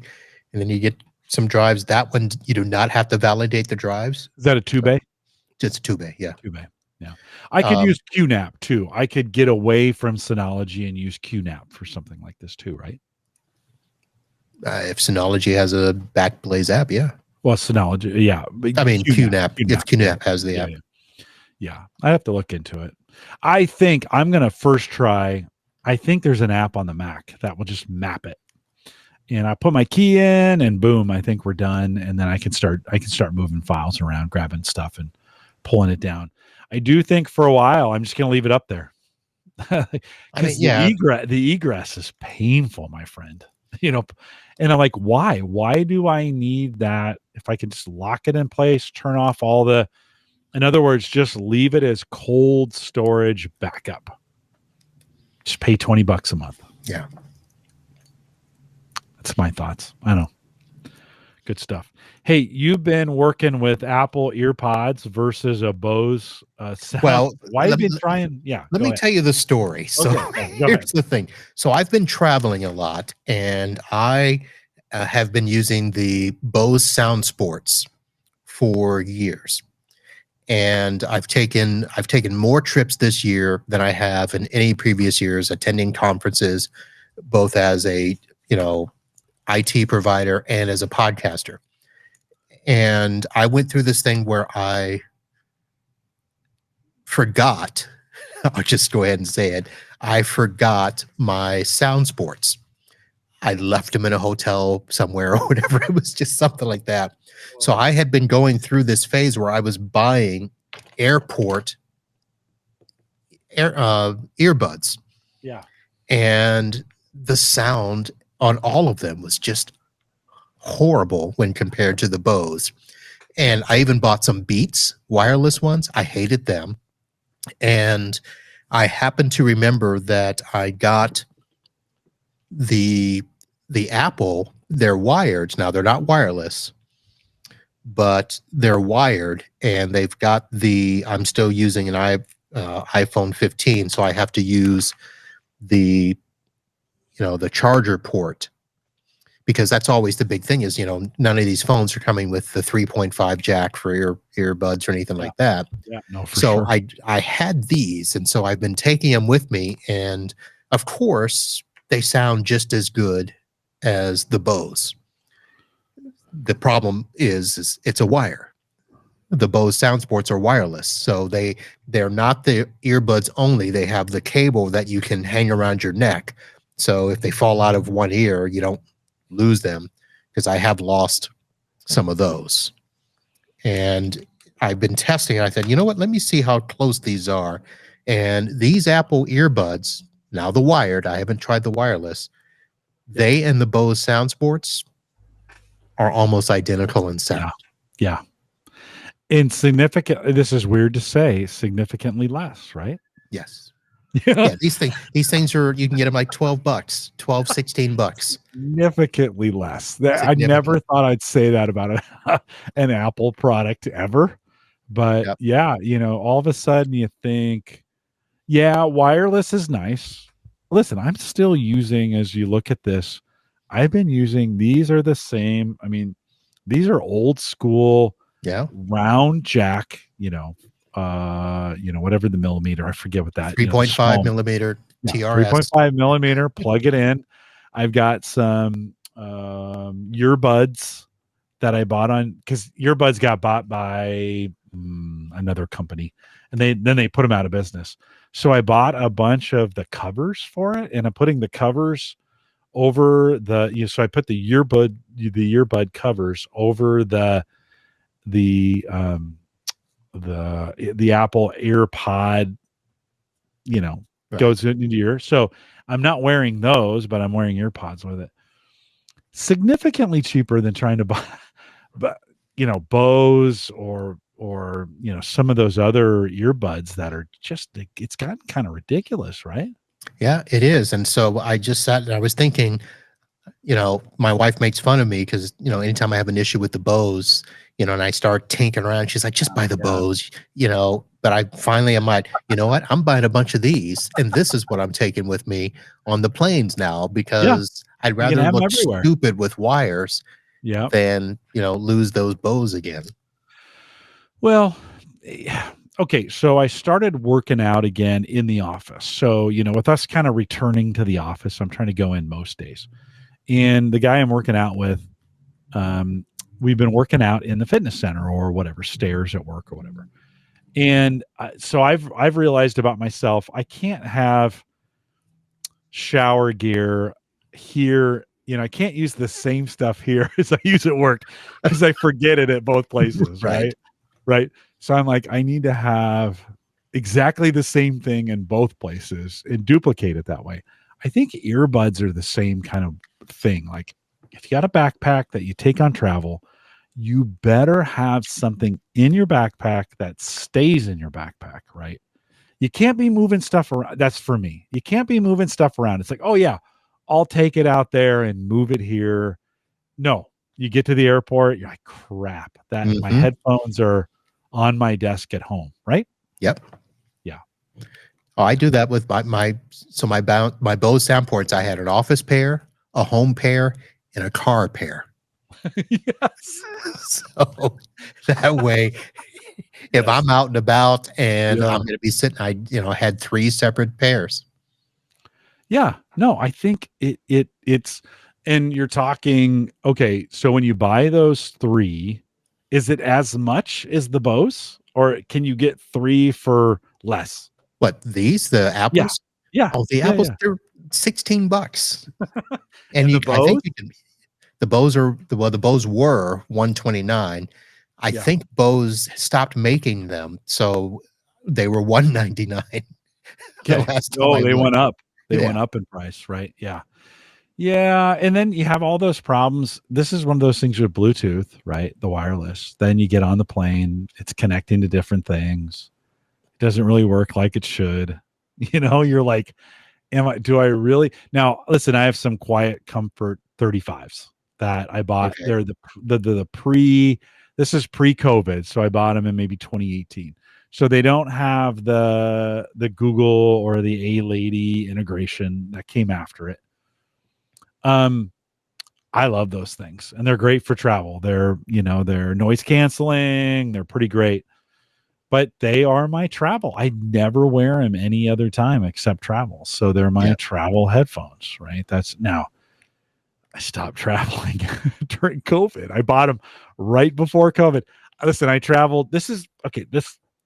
B: And then you get some drives. That one, you do not have to validate the drives.
A: Is that a 2-bay?
B: It's a 2-bay, yeah.
A: 2-bay, yeah. I could use QNAP too. I could get away from Synology and use QNAP for something like this too, right?
B: If Synology has a Backblaze app, yeah.
A: Well, Synology, yeah.
B: I mean, QNAP if QNAP has the app.
A: Yeah, I have to look into it. I think I'm going to first try. I think there's an app on the Mac that will just map it. And I put my key in and boom, I think we're done. And then I can start moving files around, grabbing stuff and pulling it down. I do think for a while, I'm just going to leave it up there. I mean, the egress is painful, my friend, and I'm like, why do I need that? If I can just lock it in place, turn off in other words, just leave it as cold storage backup. Just pay $20 a month.
B: Yeah.
A: That's my thoughts. I know. Good stuff. Hey, you've been working with Apple EarPods versus a Bose sound.
B: Well,
A: why have you been trying? Yeah.
B: Let me tell you the story. So here's the thing. So I've been traveling a lot, and I have been using the Bose Sound Sports for years. And I've taken more trips this year than I have in any previous years, attending conferences, both as a, IT provider and as a podcaster. And I went through this thing where I forgot, I'll just go ahead and say it, I forgot my Sound Sports. I left them in a hotel somewhere or whatever. It was just something like that. So I had been going through this phase where I was buying earbuds.
A: Yeah.
B: And the sound on all of them was just horrible when compared to the Bose. And I even bought some Beats wireless ones. I hated them. And I happened to remember that I got the Apple, they're wired. Now they're not wireless, but they're wired, and they've got I'm still using an iPhone 15, so I have to use the the charger port, because that's always the big thing is, none of these phones are coming with the 3.5 jack for earbuds or anything like that.
A: Yeah, no, for
B: So
A: sure.
B: I had these, and so I've been taking them with me, and of course they sound just as good as the Bose. The problem is it's a wire. The Bose SoundSports are wireless, so they're not the earbuds only. They have the cable that you can hang around your neck. So if they fall out of one ear, you don't lose them, because I have lost some of those. And I've been testing. I said, you know what? Let me see how close these are. And these Apple earbuds, now the wired, I haven't tried the wireless, they and the Bose SoundSports are almost identical in sound.
A: Yeah. Insignificant. This is weird to say, significantly less, right?
B: Yes.
A: Yeah.
B: Yeah, these things are, you can get them like $12, $16.
A: Significantly less. I never thought I'd say that about an Apple product ever. But yeah, all of a sudden you think, yeah, wireless is nice. Listen, I'm still using, as you look at this, I've been using, these are the same. I mean, these are old school, round jack, whatever the millimeter, I forget what that
B: 3.5 millimeter TRS.
A: 3.5 millimeter, plug it in. I've got some earbuds that I bought on, because earbuds got bought by another company, and then they put them out of business. So I bought a bunch of the covers for it, and I'm putting the covers over so I put the earbud covers over the Apple AirPod, goes into your ear. So I'm not wearing those, but I'm wearing earpods with it. Significantly cheaper than trying to buy, but Bose or some of those other earbuds that are just, it's gotten kind of ridiculous, right?
B: Yeah, it is. And so I just sat and I was thinking, my wife makes fun of me because, anytime I have an issue with the Bose, and I start tinkering around, she's like, just buy the Bose, but I finally am like, you know what? I'm buying a bunch of these, and this is what I'm taking with me on the planes now, because I'd rather look stupid with wires than, lose those Bose again.
A: Well, okay, so I started working out again in the office. So, with us kind of returning to the office, I'm trying to go in most days. And the guy I'm working out with, we've been working out in the fitness center or whatever, stairs at work or whatever. And so I've realized about myself, I can't have shower gear here. I can't use the same stuff here as I use at work, because I forget it at both places. Right. So I'm like, I need to have exactly the same thing in both places and duplicate it that way. I think earbuds are the same kind of thing. Like, if you got a backpack that you take on travel, you better have something in your backpack that stays in your backpack, right? You can't be moving stuff around. That's for me. You can't be moving stuff around. It's like, oh yeah, I'll take it out there and move it here. No, you get to the airport, you're like, crap, that my headphones are on my desk at home, right?
B: Yep.
A: Yeah.
B: Oh, I do that with my Bose sound ports. I had an office pair, a home pair, and a car pair.
A: Yes.
B: So that way, if I'm out and about and I'm going to be sitting, I had 3 separate pairs.
A: Yeah. No, I think it's, and you're talking, okay, so when you buy those 3, is it as much as the Bose, or can you get 3 for less?
B: What, the Apples?
A: Yeah.
B: Oh, the Apples, they're $16. And
A: the
B: I think you can. The Bose the Bose were $129. I think Bose stopped making them, so they were $199.
A: Okay. They went up. They went up in price, right? Yeah. Yeah. And then you have all those problems. This is one of those things with Bluetooth, right? The wireless. Then you get on the plane, it's connecting to different things. It doesn't really work like it should. You're like, do I really? Now, listen, I have some Quiet Comfort 35s that I bought. Okay. They're the This is pre-COVID, so I bought them in maybe 2018. So they don't have the Google or the A-Lady integration that came after it. I love those things, and they're great for travel. They're noise canceling. They're pretty great, but they are my travel. I never wear them any other time except travel. So they're my travel headphones, right? Now I stopped traveling during COVID. I bought them right before COVID. Listen, I traveled. This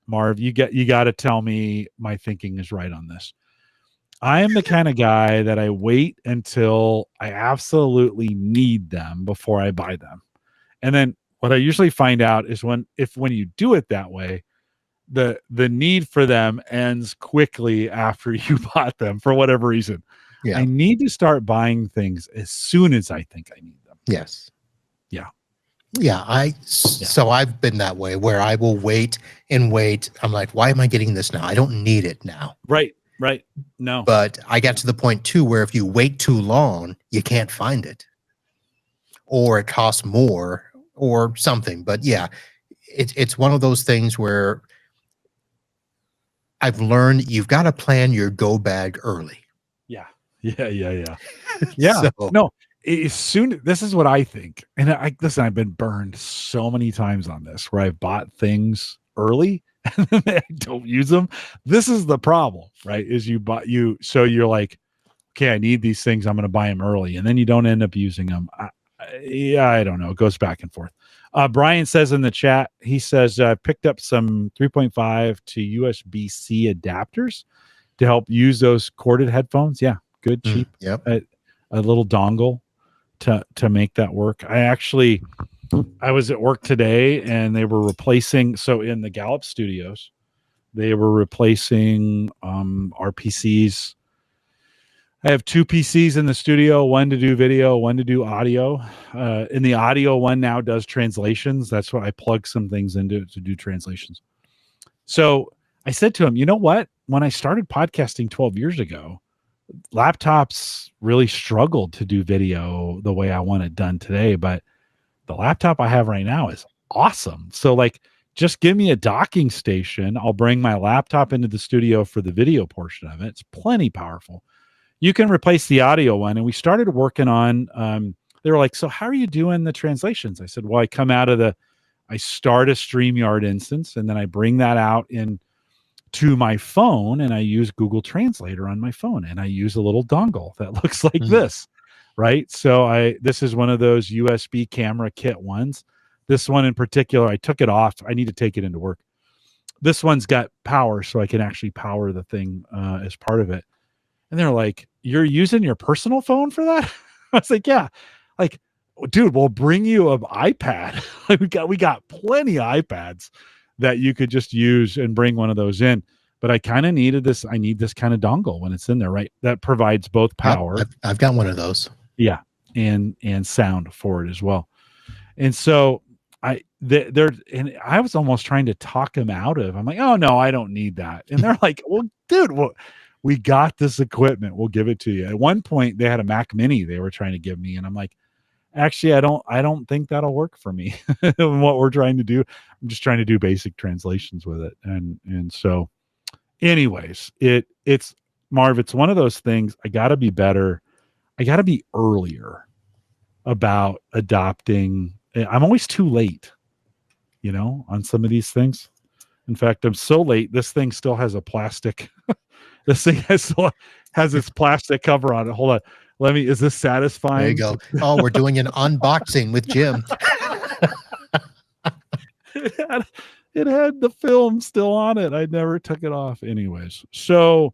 A: Marv, you got to tell me my thinking is right on this. I am the kind of guy that I wait until I absolutely need them before I buy them. And then what I usually find out is when you do it that way, the need for them ends quickly after you bought them for whatever reason. Yeah. I need to start buying things as soon as I think I need them.
B: Yes.
A: Yeah.
B: Yeah. So I've been that way where I will wait and wait. I'm like, why am I getting this now? I don't need it now.
A: Right. No.
B: But I got to the point too where if you wait too long, you can't find it, or it costs more or something. But yeah, it's one of those things where I've learned you've got to plan your go bag early.
A: Yeah. So, no, this is what I think. And I've been burned so many times on this where I've bought things early and then I don't use them. This is the problem, right? Is so you're like, okay, I need these things. I'm going to buy them early. And then you don't end up using them. I don't know. It goes back and forth. Brian says in the chat, he says, picked up some 3.5 to USB-C adapters to help use those corded headphones. Yeah. Good, cheap.
B: Yep.
A: A little dongle to make that work. I was at work today and they were replacing, so in the Gallup studios, they were replacing our PCs. I have two PCs in the studio, one to do video, one to do audio. In the audio one now does translations. That's what I plug some things into to do translations. So I said to him, you know what? When I started podcasting 12 years ago, laptops really struggled to do video the way I want it done today, but the laptop I have right now is awesome. So like, just give me a docking station. I'll bring my laptop into the studio for the video portion of it. It's plenty powerful. You can replace the audio one. And we started working on, they were like, so how are you doing the translations? I said, well, I start a StreamYard instance and then I bring that out to my phone and I use Google Translator on my phone and I use a little dongle that looks like this. Right. So this is one of those USB camera kit ones. This one in particular, I took it off. I need to take it into work. This one's got power, so I can actually power the thing as part of it. And they're like, you're using your personal phone for that? I was like, yeah. Like, dude, we'll bring you an iPad. we got plenty of iPads that you could just use and bring one of those in. But I kind of needed this. I need this kind of dongle when it's in there, right? That provides both power.
B: Yep, I've got one of those.
A: Yeah, and sound for it as well. And so I was almost trying to talk them out of. I'm like, oh no, I don't need that. And they're like, well, dude, we got this equipment. We'll give it to you. At one point, they had a Mac Mini they were trying to give me, and I'm like, actually, I don't think that'll work for me. What we're trying to do, I'm just trying to do basic translations with it. And so, anyways, it's Marv. It's one of those things. I got to be better. I got to be earlier about adopting. I'm always too late, on some of these things. In fact, I'm so late. This thing still has a plastic. This thing has its plastic cover on it. Hold on. Is this satisfying?
B: There you go. Oh, we're doing an unboxing with Jim.
A: It had the film still on it. I never took it off. Anyways, so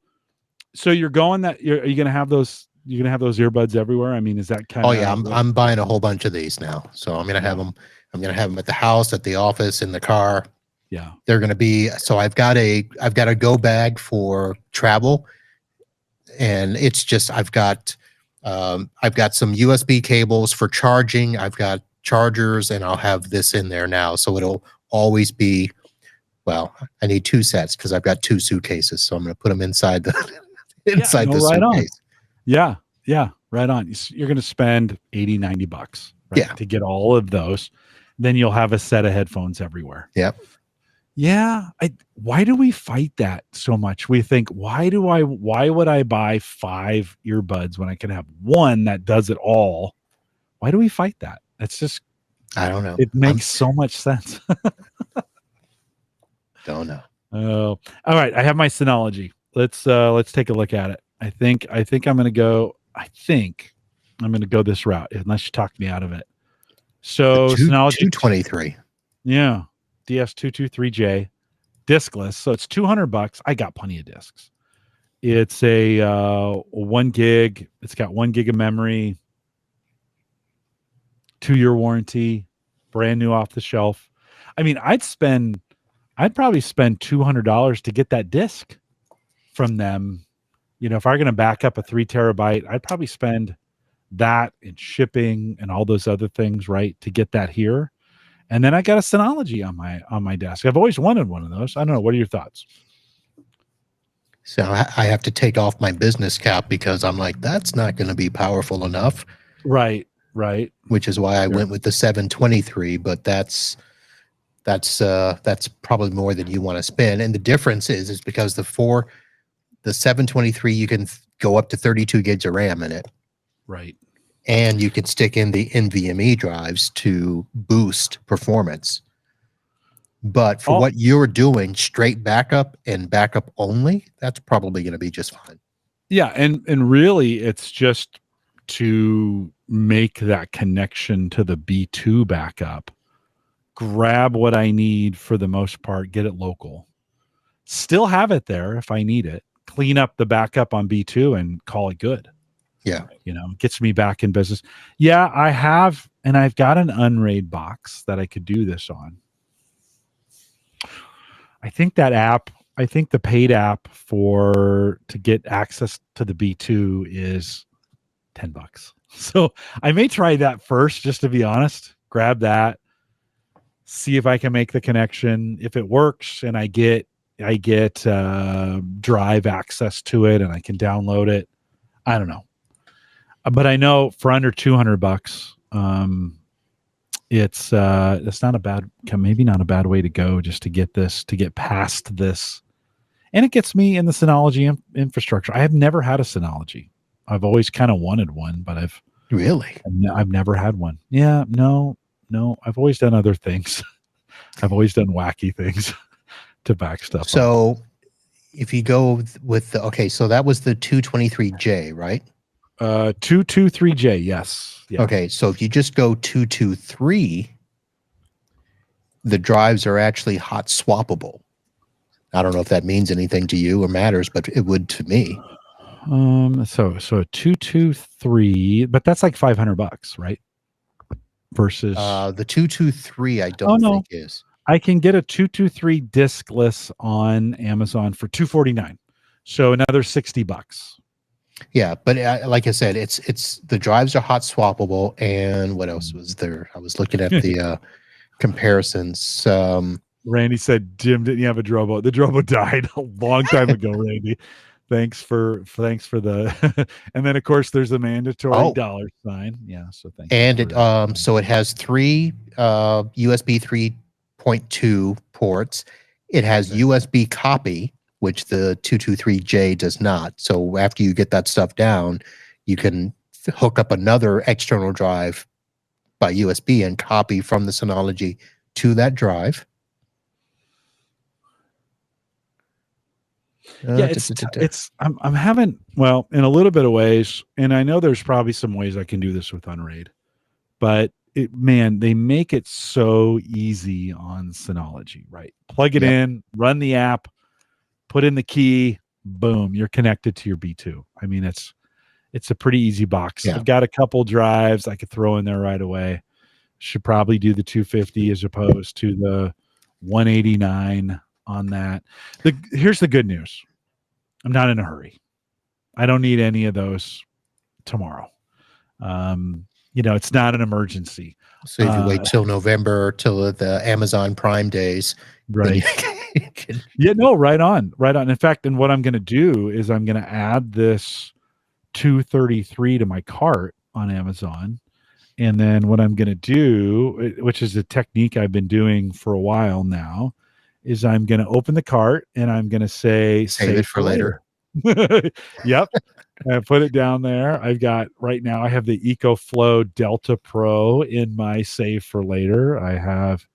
A: you're going are you going to have those? You're going to have those earbuds everywhere? I mean, is that kind of...
B: Oh, yeah. I'm buying a whole bunch of these now. So I'm going to have them. I'm going to have them at the house, at the office, in the car.
A: Yeah.
B: They're going to be... So I've got a go bag for travel. And it's just... I've got some USB cables for charging. I've got chargers, and I'll have this in there now. So it'll always be... Well, I need two sets because I've got two suitcases. So I'm going to put them inside the suitcase.
A: On. Yeah, right on. You're going to spend $80-$90, right, to get all of those. then you'll have a set of headphones everywhere.
B: Yep.
A: Yeah. Why do we fight that so much? We think, why would I buy 5 earbuds when I can have one that does it all? Why do we fight that? It's just,
B: I don't know.
A: It makes so much sense.
B: Don't know.
A: Oh, all right. I have my Synology. Let's take a look at it. I think I'm going to go this route unless you talk me out of it. So Synology
B: 223.
A: Yeah. DS223J discless. So it's $200. I got plenty of discs. It's a 1 gig. It's got 1 gig of memory, 2-year warranty, brand new off the shelf. I mean, I'd probably spend $200 to get that disc from them. You know, if I'm going to back up a 3 terabyte, I'd probably spend that in shipping and all those other things, right, to get that here. And then I got a Synology on my desk. I've always wanted one of those. I don't know. What are your thoughts?
B: So I have to take off my business cap because I'm like, that's not going to be powerful enough.
A: Right.
B: Which is why I went with the 723, but that's probably more than you want to spend. And the difference is because the 723, you can go up to 32 gigs of RAM in it.
A: Right.
B: And you can stick in the NVMe drives to boost performance. But for what you're doing, straight backup and backup only, that's probably going to be just fine.
A: Yeah, and really it's just to make that connection to the B2 backup. Grab what I need for the most part, get it local. Still have it there if I need it. Clean up the backup on B2 and call it good.
B: Yeah.
A: You know, gets me back in business. Yeah, I have, and I've got an Unraid box that I could do this on. I think the paid app to get access to the B2 is $10. So I may try that first, just to be honest. Grab that, see if I can make the connection. If it works and I get drive access to it and I can download it, I don't know. But I know for under $200, it's not a bad, maybe not a bad way to go, just to get past this. And it gets me in the Synology infrastructure. I have never had a Synology. I've always kind of wanted one, but I've never had one. Yeah, no, I've always done other things. I've always done wacky things to back stuff up.
B: So if you go with so that was the 223J, right?
A: 223J, yes. Yeah.
B: Okay, so if you just go 223, the drives are actually hot swappable. I don't know if that means anything to you or matters, but it would to me.
A: So 223, but that's like $500, right? Versus
B: the 223, I don't think is.
A: I can get a 223 diskless on Amazon for $249. So another $60.
B: Yeah, but like I said, it's the drives are hot swappable, and what else was there? I was looking at the comparisons.
A: Randy said Jim didn't have a Drobo. The Drobo died a long time ago, Randy. Thanks for the and then of course there's a mandatory dollar sign. Yeah, so thank you.
B: And it so it has 3 USB 3.2 ports. It has USB copy, which the 223J does not. So after you get that stuff down, you can hook up another external drive by USB and copy from the Synology to that drive.
A: Yeah, I'm having, well, in a little bit of ways, and I know there's probably some ways I can do this with Unraid, but they make it so easy on Synology, right? Plug it in, run the app, put in the key, boom, you're connected to your B2. I mean, it's a pretty easy box. I've got a couple drives I could throw in there right away. Should probably do the 250 as opposed to the 189 on that. Here's the good news. I'm not in a hurry. I don't need any of those tomorrow. It's not an emergency.
B: So if you wait till November, till the Amazon Prime days,
A: right? Right on. In fact, and what I'm going to do is I'm going to add this 233 to my cart on Amazon, And then what I'm going to do, which is a technique I've been doing for a while now, is I'm going to open the cart and I'm going to say,
B: Save it for later.
A: Yep. I put it down there. I've got right now, I have the EcoFlow Delta Pro in my save for later. I have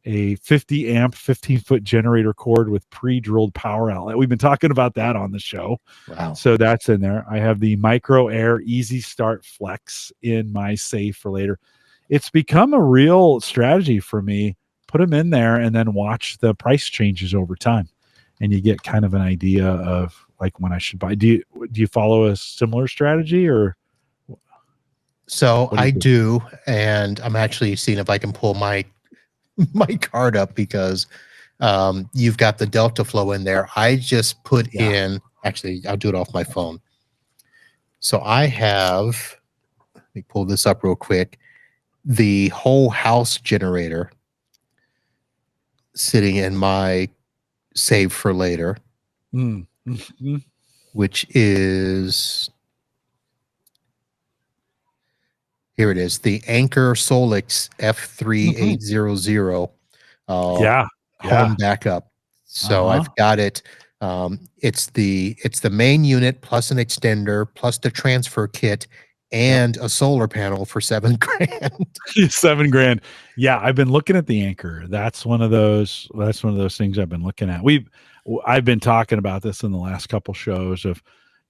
A: a 50 amp, 15-foot generator cord with pre-drilled power outlet. We've been talking about that on the show.
B: Wow.
A: So that's in there. I have the Micro Air Easy Start Flex in my save for later. It's become a real strategy for me. Put them in there and then watch the price changes over time. And you get kind of an idea of like when I should buy. Do you follow a similar strategy or?
B: So I do, and I'm actually seeing if I can pull my card up because you've got the Delta Flow in there. I just put in, actually, I'll do it off my phone. So I have, let me pull this up real quick, the whole house generator sitting in my save for later, which is, here it is, the Anker Solix F3800 home backup. So I've got it. It's the main unit plus an extender plus the transfer kit and a solar panel for $7 grand.
A: $7 grand. Yeah, I've been looking at the Anker. That's one of those things I've been looking at. I've been talking about this in the last couple shows of,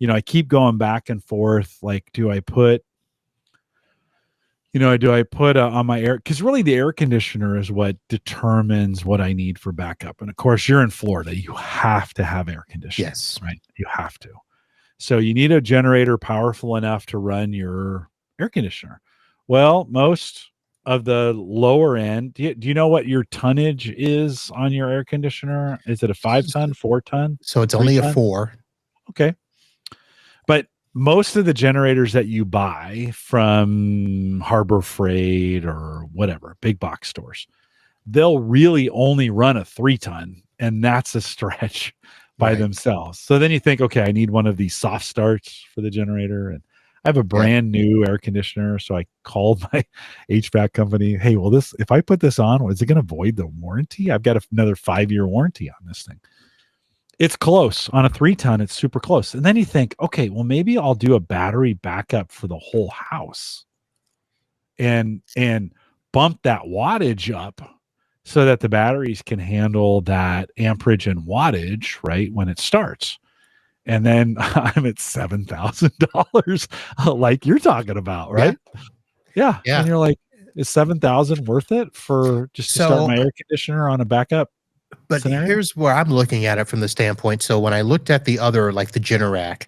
A: I keep going back and forth. Like, do I put on my air? Because really the air conditioner is what determines what I need for backup. And of course, you're in Florida. You have to have air conditioning.
B: Yes.
A: Right. You have to. So you need a generator powerful enough to run your air conditioner. Well, most of the lower end, do you know what your tonnage is on your air conditioner? Is it a 5-ton, 4-ton?
B: So it's only a 4.
A: Okay. But most of the generators that you buy from Harbor Freight or whatever, big box stores, they'll really only run a 3-ton, and that's a stretch by themselves. So then you think, okay, I need one of these soft starts for the generator, and I have a brand new air conditioner. So I called my HVAC company. Hey, well, if I put this on, is it going to void the warranty? I've got another 5-year warranty on this thing. It's close on a 3-ton. It's super close. And then you think, okay, well, maybe I'll do a battery backup for the whole house and bump that wattage up so that the batteries can handle that amperage and wattage, right, when it starts. And then I'm at $7,000 like you're talking about, right? Yeah. And you're like, is $7,000 worth it for just to start my air conditioner on a backup?
B: But
A: scenario?
B: Here's where I'm looking at it from the standpoint. So when I looked at the other, like the Generac,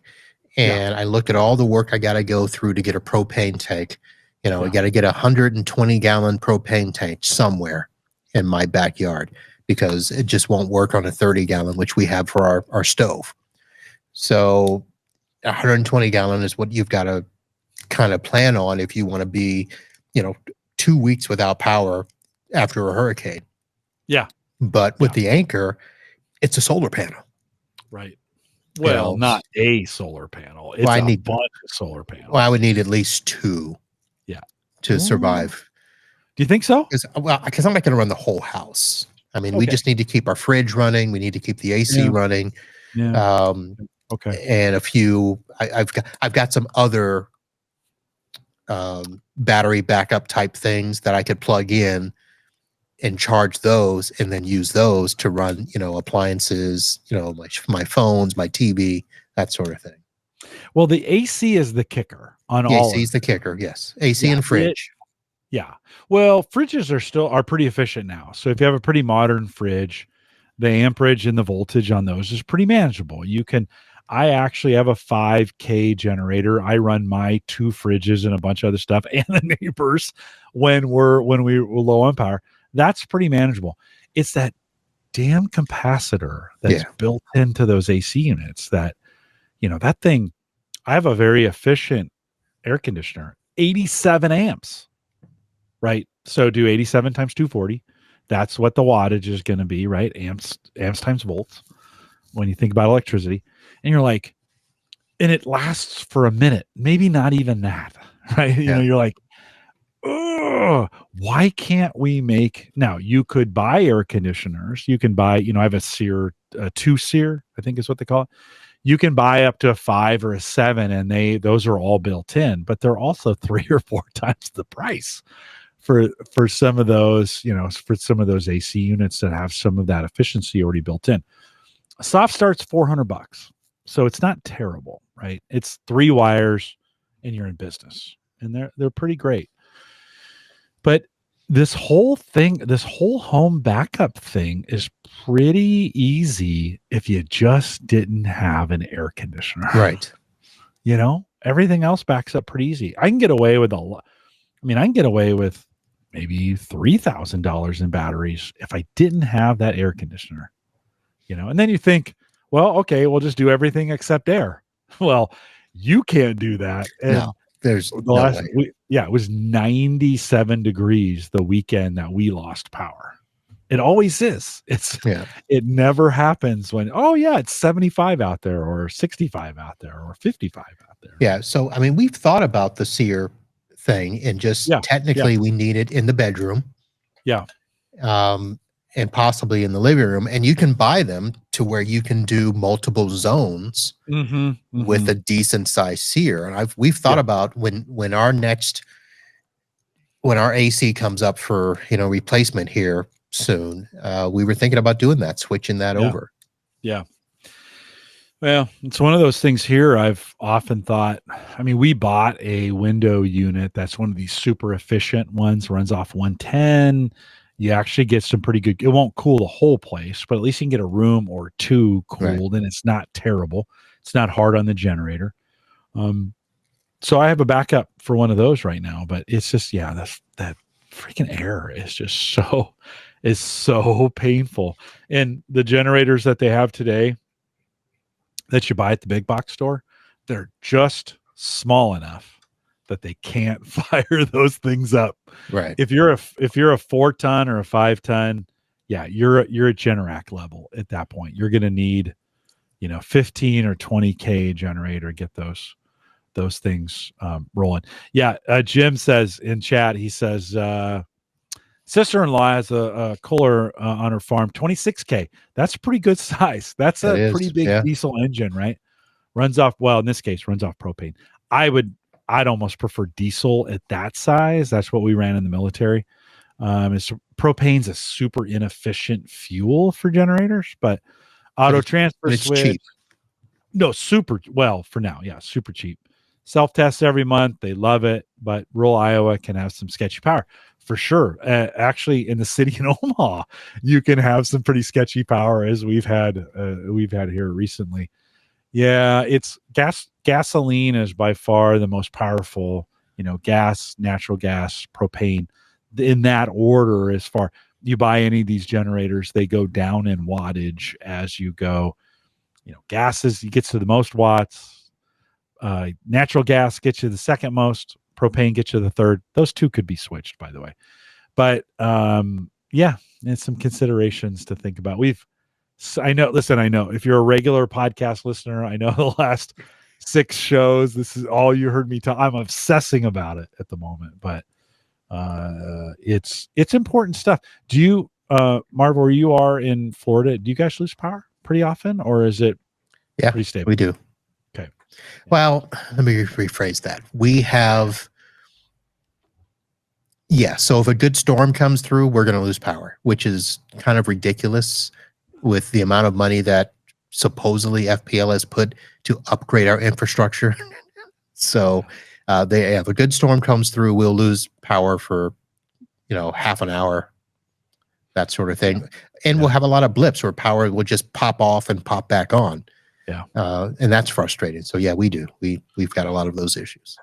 B: and I looked at all the work I got to go through to get a propane tank, I got to get a 120-gallon propane tank somewhere in my backyard because it just won't work on a 30-gallon, which we have for our stove. So 120-gallon is what you've got to kind of plan on if you want to be, 2 weeks without power after a hurricane.
A: Yeah.
B: But with the Anker, it's a solar panel.
A: Right. Well, not a solar panel. It's a bunch of solar panels.
B: Well, I would need at least 2 to survive.
A: Do you think so?
B: Because I'm not going to run the whole house. I mean, we just need to keep our fridge running. We need to keep the AC running.
A: Yeah.
B: And a few, I've got some other battery backup type things that I could plug in and charge those and then use those to run, appliances, my phones, my TV, that sort of thing.
A: Well, the AC is the kicker on all.
B: AC is the kicker. Yes. AC and fridge.
A: Well, fridges are pretty efficient now. So if you have a pretty modern fridge, the amperage and the voltage on those is pretty manageable. I actually have a 5K generator. I run my 2 fridges and a bunch of other stuff and the neighbors when we're low on power. That's pretty manageable. It's that damn capacitor that's built into those AC units that, that thing, I have a very efficient air conditioner, 87 amps, right? So do 87 times 240. That's what the wattage is going to be, right? Amps times volts when you think about electricity. And you're like, and it lasts for a minute, maybe not even that, right? You're like, ugh, why can't we make now? You could buy air conditioners. You can buy, I have a Sear, a 2 SEER, I think is what they call it. You can buy up to a 5 or a 7, and those are all built in, but they're also 3 or 4 times the price for some of those, for some of those AC units that have some of that efficiency already built in. A soft start's $400, so it's not terrible, right? It's 3 wires, and you're in business, and they're pretty great. But this whole home backup thing is pretty easy if you just didn't have an air conditioner.
B: Right.
A: Everything else backs up pretty easy. I can get away with I can get away with maybe $3,000 in batteries if I didn't have that air conditioner. And then you think, well, okay, we'll just do everything except air. Well, you can't do that. And
B: no, there's
A: the
B: no
A: last
B: way.
A: it was 97 degrees the weekend that we lost power. It always is. It never happens when, it's 75 out there or 65 out there or 55 out there.
B: Yeah. So, we've thought about the Sear thing, and just technically we need it in the bedroom.
A: Yeah.
B: And possibly in the living room. And you can buy them to where you can do multiple zones with a decent sized Sear. And we've thought about when our AC comes up for, replacement here soon, we were thinking about doing that, switching that over.
A: Yeah. Well, it's one of those things here. I've often thought, we bought a window unit that's one of these super efficient ones, runs off 110. You actually get some pretty good, it won't cool the whole place, but at least you can get a room or 2 cooled, and it's not terrible. It's not hard on the generator. So I have a backup for one of those right now, but it's just, that freaking air is just so painful. And the generators that they have today that you buy at the big box store, they're just small enough that they can't fire those things up.
B: Right.
A: If you're a 4-ton or a 5-ton, you're at Generac level at that point. You're going to need, 15 or 20K generator to get those things rolling. Yeah. Jim says in chat, he says, sister-in-law has a Kohler on her farm, 26K. That's a pretty good size. That's a pretty big diesel engine, right? Runs off propane. I'd almost prefer diesel at that size. That's what we ran in the military. Propane's a super inefficient fuel for generators, but auto transfer switch, cheap. No, super well for now. Yeah, super cheap. Self-tests every month. They love it, but rural Iowa can have some sketchy power for sure. Actually, in the city in Omaha, you can have some pretty sketchy power, as we've had here recently. Yeah, it's gasoline is by far the most powerful, gas, natural gas, propane, in that order. As far you buy any of these generators, they go down in wattage as you go. Gases, you get to the most watts. Natural gas gets you the second most. Propane gets you the third. Those two could be switched, by the way. But it's some considerations to think about. I know if you're a regular podcast listener, I know the last 6 shows, this is all you heard me talk. I'm obsessing about it at the moment, but it's important stuff. Do you, Marv, where you are in Florida, do you guys lose power pretty often, or is it pretty stable?
B: We do.
A: Okay.
B: Well, let me rephrase that. We have, so if a good storm comes through, we're going to lose power, which is kind of ridiculous with the amount of money that supposedly FPL has put to upgrade our infrastructure. So if a good storm comes through, we'll lose power for, half an hour, that sort of thing. And we'll have a lot of blips where power will just pop off and pop back on.
A: Yeah.
B: And that's frustrating. So we do. We've got a lot of those issues.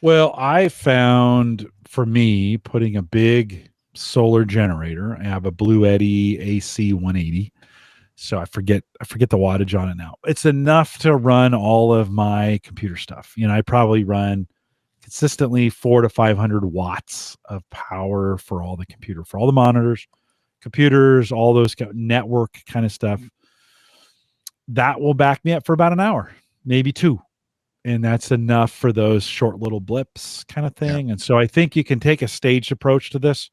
A: Well, I found, for me, putting a big solar generator, I have a Blue Eddy AC 180. So I forget the wattage on it now. It's enough to run all of my computer stuff. I probably run consistently 400 to 500 watts of power for all the monitors, computers, all those network kind of stuff. That will back me up for about an hour, maybe 2. and that's enough for those short little blips kind of thing. And so I think you can take a staged approach to this.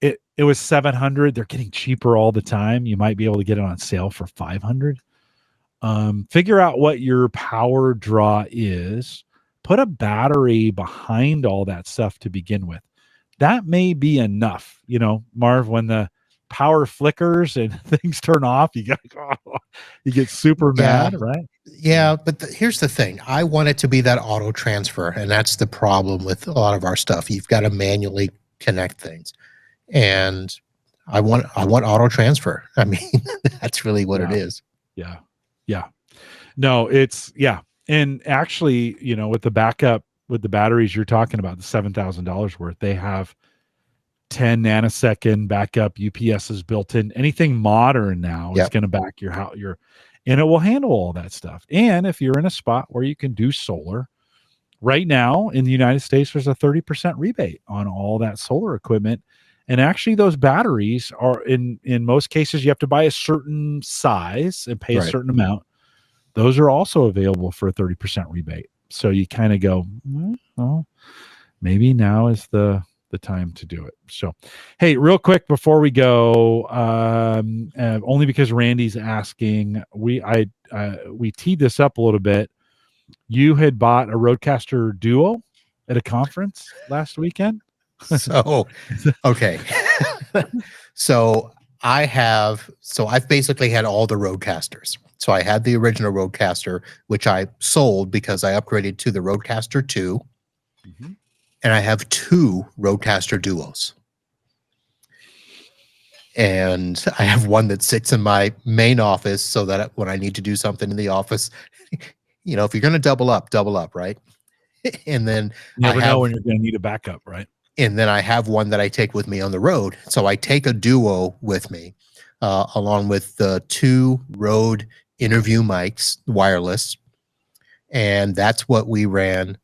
A: It was 700. They're getting cheaper all the time. You might be able to get it on sale for 500. Figure out what your power draw is. Put a battery behind all that stuff to begin with. That may be enough. You know, Marv, when the power flickers and things turn off, you get super mad, right?
B: Yeah, but here's the thing. I want it to be that auto transfer, and that's the problem with a lot of our stuff. You've got to manually connect things. And I want auto transfer. I mean, that's really what it is.
A: Yeah. Yeah. No, it's And actually, you know, with the backup, with the batteries you're talking about, the $7,000 worth, they have 10 nanosecond backup UPSs built in. Anything modern now is going to back your house, and it will handle all that stuff. And if you're in a spot where you can do solar, right now in the United States, there's a 30% rebate on all that solar equipment. And actually, those batteries are in most cases, you have to buy a certain size and pay a certain amount. Those are also available for a 30% rebate. So you kind of go, well, maybe now is the time to do it. So, hey, real quick before we go, only because Randy's asking, we teed this up a little bit. You had bought a Rodecaster Duo at a conference last weekend.
B: So, okay. I've basically had all the Rodecasters. So I had the original Rodecaster, which I sold because I upgraded to the Rodecaster 2. Mm-hmm. And I have 2 Rodecaster Duos. And I have one that sits in my main office so that when I need to do something in the office, you know, if you're going to double up, right? And then
A: you never know when you're going to need a backup, right?
B: And then I have one that I take with me on the road. So I take a Duo with me, along with the 2 Rode interview mics, wireless. And that's what we ran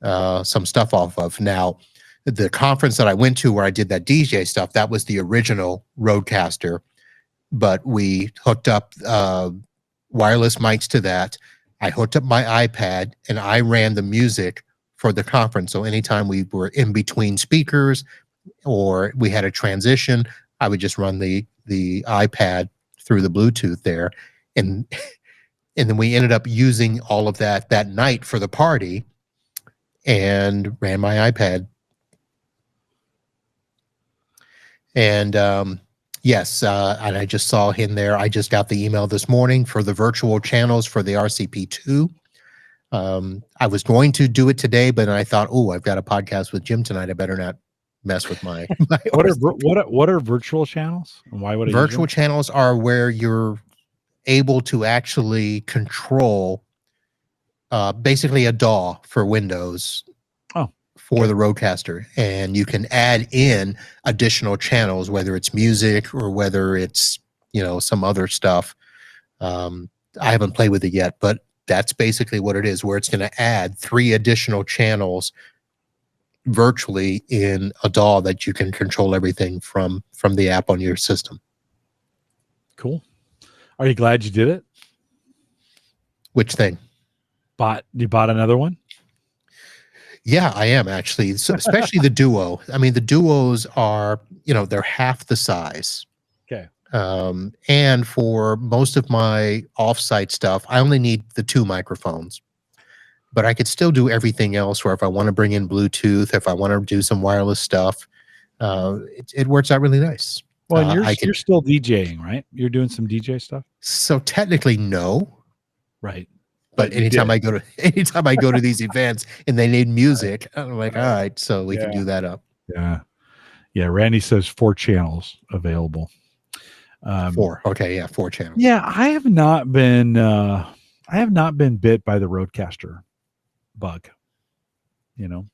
B: some stuff off of. Now, the conference that I went to where I did that DJ stuff, that was the original Rodecaster. But we hooked up wireless mics to that. I hooked up my iPad, and I ran the music for the conference. So anytime we were in between speakers or we had a transition, I would just run the iPad through the Bluetooth there. And then we ended up using all of that night for the party and ran my iPad. And yes, and I just saw in there, I just got the email this morning for the virtual channels for the RCP2. I was going to do it today, but I thought, I've got a podcast with Jim tonight. I better not mess with my
A: what are virtual channels, and why would
B: virtual channels are where you're able to actually control basically a DAW for Windows for the Rodecaster, and you can add in additional channels, whether it's music or whether it's, you know, some other stuff. I haven't played with it yet, but that's basically what it is, where it's going to add 3 additional channels virtually in a DAW that you can control everything from the app on your system.
A: Cool. Are you glad you did it?
B: Which thing?
A: You bought another one?
B: Yeah, I am actually. So especially the Duo. I mean, the Duos are, you know, they're half the size.
A: Okay.
B: And for most of my offsite stuff, I only need the 2 microphones. But I could still do everything else, where if I want to bring in Bluetooth, if I want to do some wireless stuff, it works out really nice.
A: Well, and you're still DJing, right? You're doing some DJ stuff?
B: So technically, no.
A: Right.
B: But anytime I go to these events and they need music, I'm like, all right, so we can do that up.
A: Yeah. Yeah. Randy says 4 channels available.
B: 4. Okay. Yeah. 4 channels.
A: Yeah. I have not been bit by the Rodecaster bug. You know,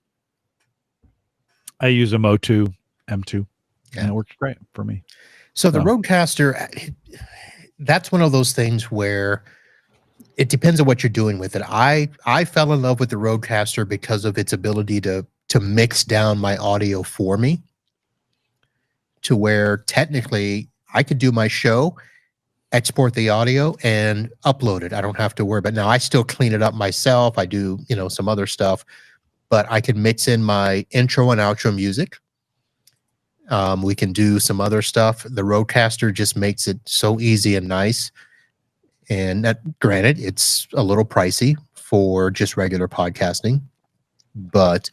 A: I use a M2, and it works great for me.
B: So the Rodecaster, that's one of those things where it depends on what you're doing with it. I fell in love with the Rodecaster because of its ability to mix down my audio for me, to where technically I could do my show export the audio and upload it. I don't have to worry. But now I still clean it up myself. I do, some other stuff, but I can mix in my intro and outro music. We can do some other stuff. The Rodecaster just makes it so easy and nice. And granted, it's a little pricey for just regular podcasting, but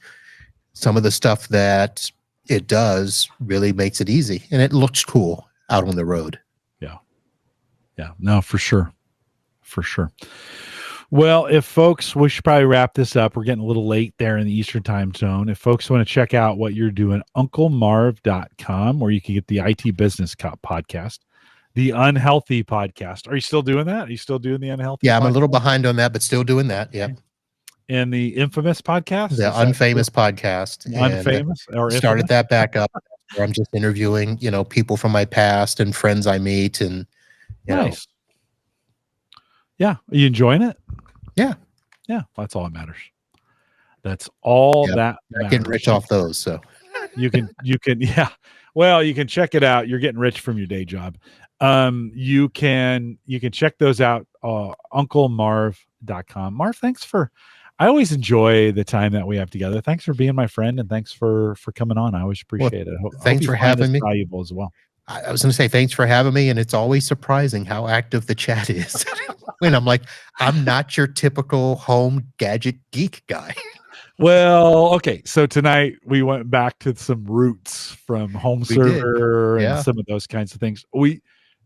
B: some of the stuff that it does really makes it easy, and it looks cool out on the road.
A: Yeah, no, for sure. Well, if folks, we should probably wrap this up. We're getting a little late there in the Eastern time zone. If folks want to check out what you're doing, unclemarv.com, where you can get the IT Business podcast, the Unhealthy podcast. Are you still doing that? Are you still doing the Unhealthy?
B: Yeah, I'm a little behind on that, but still doing that. Yeah.
A: And the Infamous podcast?
B: The Unfamous podcast.
A: Unfamous? Or
B: started that back up, where I'm just interviewing, people from my past and friends I meet, and
A: nice. Yeah. Are you enjoying it?
B: Yeah.
A: Yeah. That's all that matters. That's all that matters.
B: Getting rich off those. So
A: you can, yeah. Well, you can check it out. You're getting rich from your day job. You can check those out. unclemarv.com. Marv, I always enjoy the time that we have together. Thanks for being my friend, and thanks for coming on. I always appreciate it.
B: Thanks for having me.
A: Valuable as well.
B: I was going to say thanks for having me, and it's always surprising how active the chat is. When I'm like, I'm not your typical home gadget geek guy.
A: Well, okay. So tonight we went back to some roots from home server and some of those kinds of things. We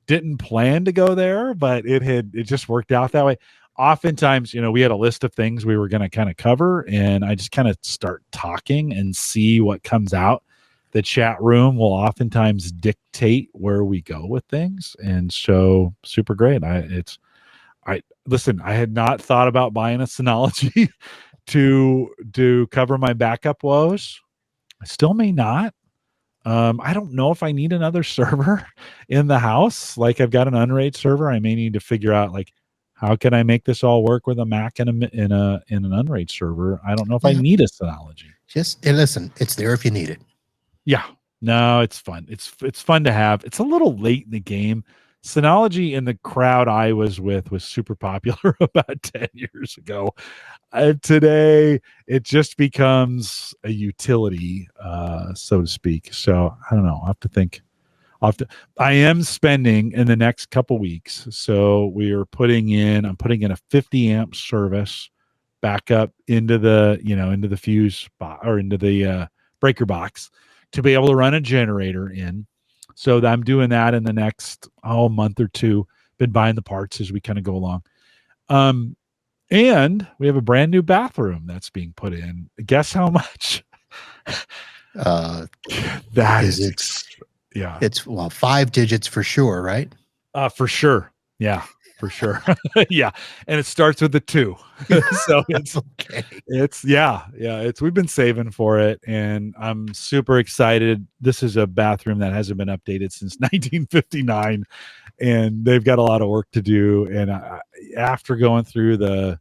A: didn't plan to go there, but it just worked out that way. Oftentimes, we had a list of things we were going to kind of cover, and I just kind of start talking and see what comes out. The chat room will oftentimes dictate where we go with things. And so super great. Listen, I had not thought about buying a Synology to cover my backup woes. I still may not. I don't know if I need another server in the house. Like, I've got an Unraid server. I may need to figure out, like, how can I make this all work with a Mac and an Unraid server? I don't know if I need a Synology.
B: And listen, it's there if you need it.
A: Yeah, no, it's fun. It's fun to have. It's a little late in the game. Synology in the crowd I was with was super popular about 10 years ago. Today, it just becomes a utility, so to speak. So I don't know. I'll have to think. I am spending in the next couple weeks. So I'm putting in a 50 amp service back up into the fuse or into the breaker box to be able to run a generator in. So I'm doing that in the next month or two. Been buying the parts as we kind of go along. And we have a brand new bathroom that's being put in. Guess how much?
B: It's 5 digits for sure, right?
A: For sure. Yeah, for sure. Yeah. And it starts with a 2. So it's
B: okay.
A: We've been saving for it, and I'm super excited. This is a bathroom that hasn't been updated since 1959, and they've got a lot of work to do. And after going through the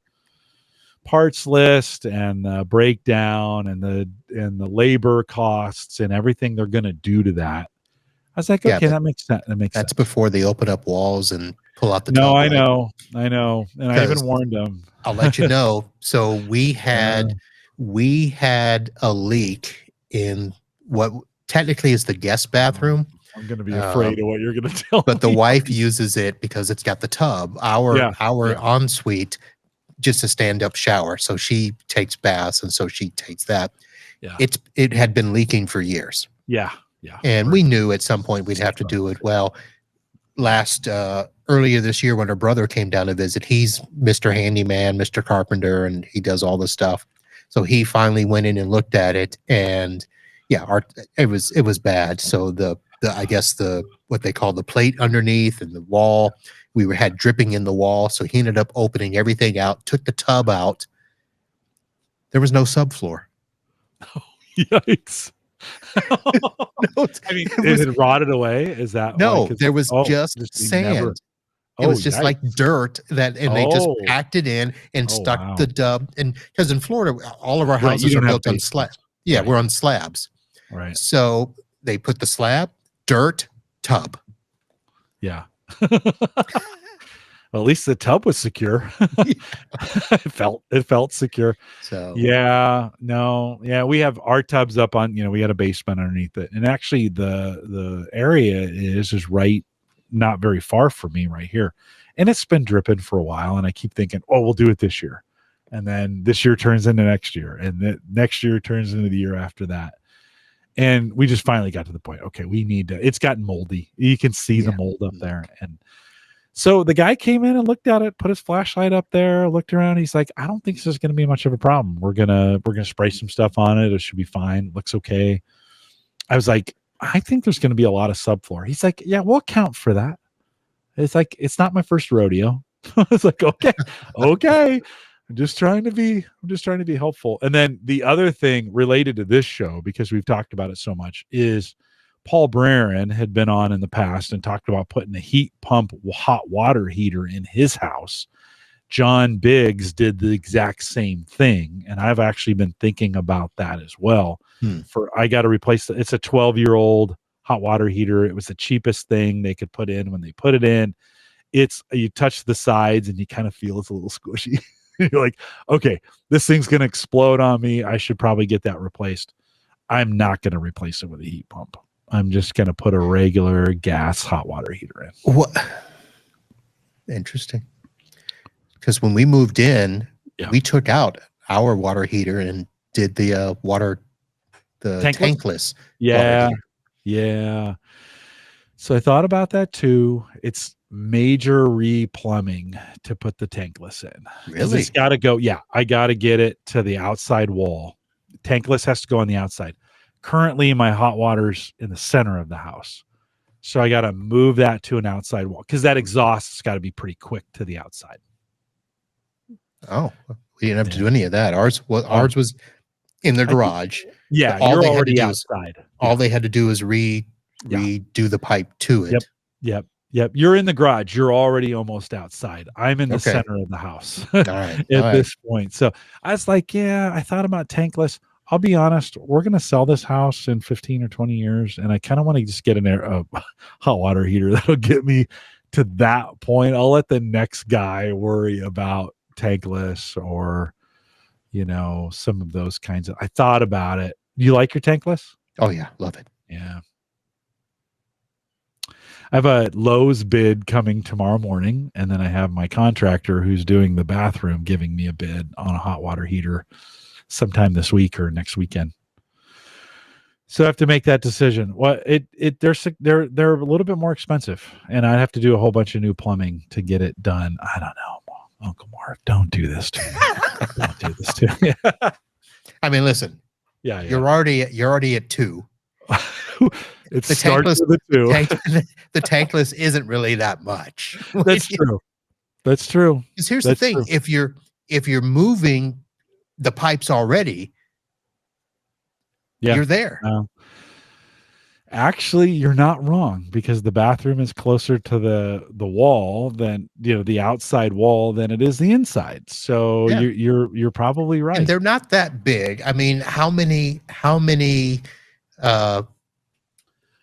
A: parts list and the breakdown and the labor costs and everything they're going to do to that, I was like, okay, that makes sense. That's
B: sense. Before they open up walls and pull out the
A: tub. I know. And I even warned them.
B: I'll let you know. So we had a leak in what technically is the guest bathroom.
A: I'm going to be afraid of what you're going to tell me.
B: But the wife uses it because it's got the tub. Our ensuite, just a stand-up shower. So she takes baths, and so she takes that.
A: Yeah.
B: It had been leaking for years.
A: Yeah.
B: And we knew at some point we'd have to do it. Well, earlier this year when her brother came down to visit, he's Mr. Handyman, Mr. Carpenter, and he does all the stuff. So he finally went in and looked at it, and it was bad. So I guess what they call the plate underneath and the wall, we had dripping in the wall. So he ended up opening everything out, took the tub out. There was no subfloor.
A: Oh, yikes.
B: No,
A: is it rotted away? Is that
B: no? There was just sand. It was just like dirt they just packed it in and stuck the tub. And because in Florida, all of our houses are built on slabs. Yeah, we're on slabs.
A: Right.
B: So they put the slab, dirt, tub.
A: Yeah. Well, at least the tub was secure. It felt secure.
B: So
A: Yeah, no, yeah, we have our tubs up on, we had a basement underneath it. And actually the area is right not very far from me right here. And it's been dripping for a while. And I keep thinking, oh, we'll do it this year. And then this year turns into next year. And the next year turns into the year after that. And we just finally got to the point. Okay, we need to, it's gotten moldy. You can see the mold up there. And so the guy came in and looked at it, put his flashlight up there, looked around. He's like, I don't think this is going to be much of a problem. We're gonna spray some stuff on it. It should be fine. Looks okay. I was like, I think there's going to be a lot of subfloor. He's like, yeah, we'll account for that. It's like, it's not my first rodeo. I was like, okay. I'm just trying to be helpful. And then the other thing related to this show, because we've talked about it so much, is Paul Breran had been on in the past and talked about putting a heat pump hot water heater in his house. John Biggs did the exact same thing. And I've actually been thinking about that as well. I got to replace it. It's a 12-year-old hot water heater. It was the cheapest thing they could put in when they put it in. You touch the sides and you kind of feel it's a little squishy. You're like, okay, this thing's going to explode on me. I should probably get that replaced. I'm not going to replace it with a heat pump. I'm just going to put a regular gas hot water heater in.
B: What? Interesting. Because when we moved in, we took out our water heater and did the tankless.
A: Yeah. So I thought about that too. It's major re-plumbing to put the tankless in.
B: Really?
A: It's got to go. Yeah, I got to get it to the outside wall. Tankless has to go on the outside. Currently, my hot water's in the center of the house. So I got to move that to an outside wall because that exhaust has got to be pretty quick to the outside.
B: Oh, we didn't have to do any of that. Ours was in the garage.
A: Yeah,
B: all
A: you're
B: they
A: already
B: had to
A: outside.
B: All they had to do is redo the pipe to it.
A: Yep. You're in the garage. You're already almost outside. I'm in the center of the house at this point. So I was like, I thought about tankless. I'll be honest, we're going to sell this house in 15 or 20 years. And I kind of want to just get a hot water heater that'll get me to that point. I'll let the next guy worry about tankless or, some of those kinds of, I thought about it. You like your tankless?
B: Oh yeah. Love it.
A: Yeah. I have a Lowe's bid coming tomorrow morning, and then I have my contractor who's doing the bathroom giving me a bid on a hot water heater sometime this week or next weekend. So I have to make that decision. They're a little bit more expensive, and I have to do a whole bunch of new plumbing to get it done. I don't know, Uncle Marv, don't do this to me. Don't do this to me.
B: I mean, listen.
A: Yeah.
B: You're already at 2.
A: It starts with a 2.
B: The tankless isn't really that much.
A: That's true. That's true.
B: Because here's the thing: true. if you're moving the pipes already, you're there.
A: Actually, you're not wrong because the bathroom is closer to the wall than the outside wall than it is the inside. So you're probably right.
B: And they're not that big. I mean, how many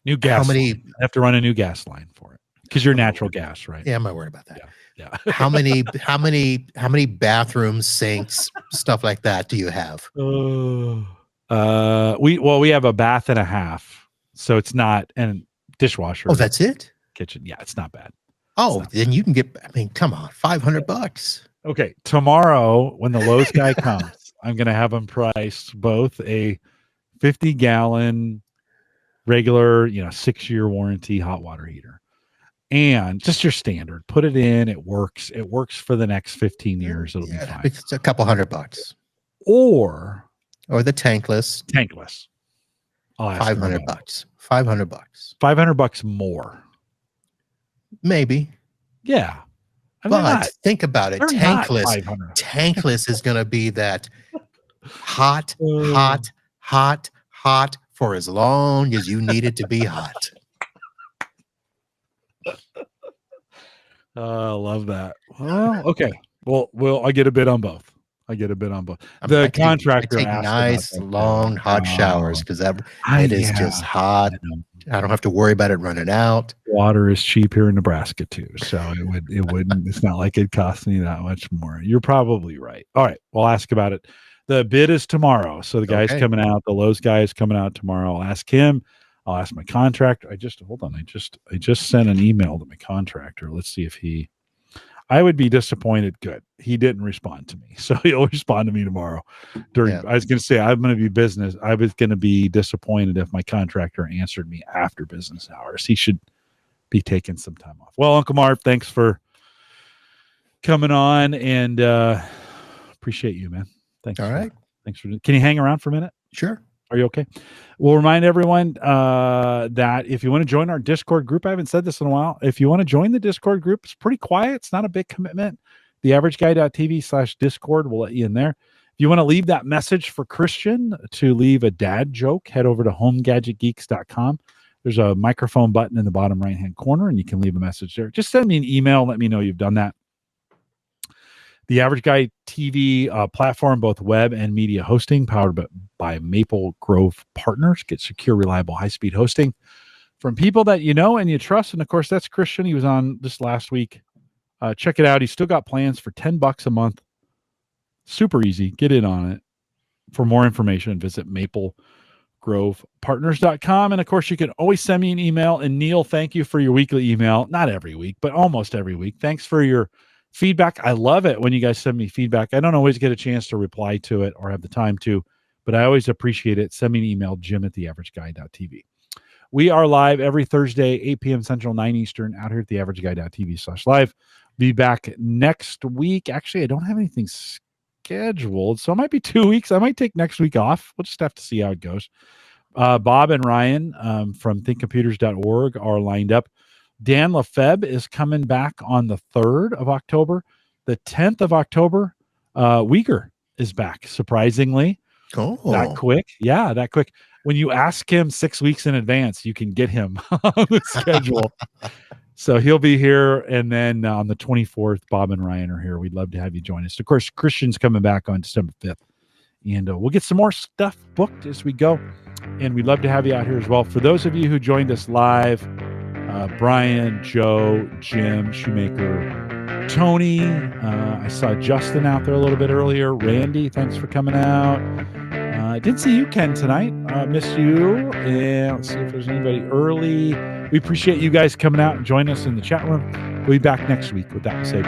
A: new gas line. I have to run a new gas line for it because you're natural gas, right?
B: Yeah, I'm not worried about that.
A: Yeah.
B: how many bathrooms, sinks, stuff like that do you have?
A: We have a bath and a half. So it's not, and dishwasher.
B: Oh, that's it?
A: Kitchen. Yeah, it's not bad.
B: Oh, then you can get, come on, $500.
A: Okay. Tomorrow, when the Lowe's guy comes, I'm going to have him price both a 50-gallon regular, 6-year warranty hot water heater and just your standard. Put it in. It works. It works for the next 15 years. It'll be fine.
B: It's a couple $100.
A: Or
B: the tankless.
A: $500.
B: $500.
A: $500 more.
B: Maybe.
A: Yeah.
B: But think about it. Tankless is going to be that hot for as long as you need it to be hot.
A: I love that. Well, okay. Well, I get a bid on both. The contractor
B: take nice long hot showers because it is just hot. I don't have to worry about it running out.
A: Water is cheap here in Nebraska too, so it wouldn't. It's not like it costs me that much more. You're probably right. All right, we'll ask about it. The bid is tomorrow, so the guy's coming out. The Lowe's guy is coming out tomorrow. I'll ask him. I'll ask my contractor. I just sent an email to my contractor. Let's see if he. I would be disappointed. Good, he didn't respond to me, so he'll respond to me tomorrow. I was going to say I'm going to be business. I was going to be disappointed if my contractor answered me after business hours. He should be taking some time off. Well, Uncle Marv, thanks for coming on, and appreciate you, man. Thanks.
B: All right.
A: Thanks for. Can you hang around for a minute?
B: Sure.
A: Are you okay? We'll remind everyone that if you want to join our Discord group, I haven't said this in a while. If you want to join the Discord group, it's pretty quiet. It's not a big commitment. theaverageguy.tv/Discord will let you in there. If you want to leave that message for Christian to leave a dad joke, head over to homegadgetgeeks.com. There's a microphone button in the bottom right-hand corner, and you can leave a message there. Just send me an email. Let me know you've done that. The Average Guy TV platform, both web and media hosting, powered by Maple Grove Partners. Get secure, reliable, high-speed hosting from people that you know and you trust. And, of course, that's Christian. He was on this last week. Check it out. He's still got plans for $10 a month. Super easy. Get in on it. For more information, visit maplegrovepartners.com. And, of course, you can always send me an email. And, Neil, thank you for your weekly email. Not every week, but almost every week. Thanks for your feedback. I love it when you guys send me feedback. I don't always get a chance to reply to it or have the time to, but I always appreciate it. Send me an email, jim@theaverageguy.tv. We are live every Thursday, 8 p.m. Central, 9 Eastern, out here at theaverageguy.tv/live. Be back next week. Actually, I don't have anything scheduled, so it might be 2 weeks. I might take next week off. We'll just have to see how it goes. Bob and Ryan from thinkcomputers.org are lined up. Dan Lefebvre is coming back on the 3rd of October. The 10th of October, Uyghur is back, surprisingly.
B: Oh.
A: That quick. Yeah, that quick. When you ask him 6 weeks in advance, you can get him on the schedule. So he'll be here. And then on the 24th, Bob and Ryan are here. We'd love to have you join us. Of course, Christian's coming back on December 5th. And we'll get some more stuff booked as we go. And we'd love to have you out here as well. For those of you who joined us live, Brian, Joe, Jim, Shoemaker, Tony. I saw Justin out there a little bit earlier. Randy, thanks for coming out. I didn't see you, Ken, tonight. Missed you. And let's see if there's anybody early. We appreciate you guys coming out and joining us in the chat room. We'll be back next week. With that, we say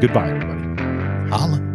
A: goodbye, everybody.
B: Holla.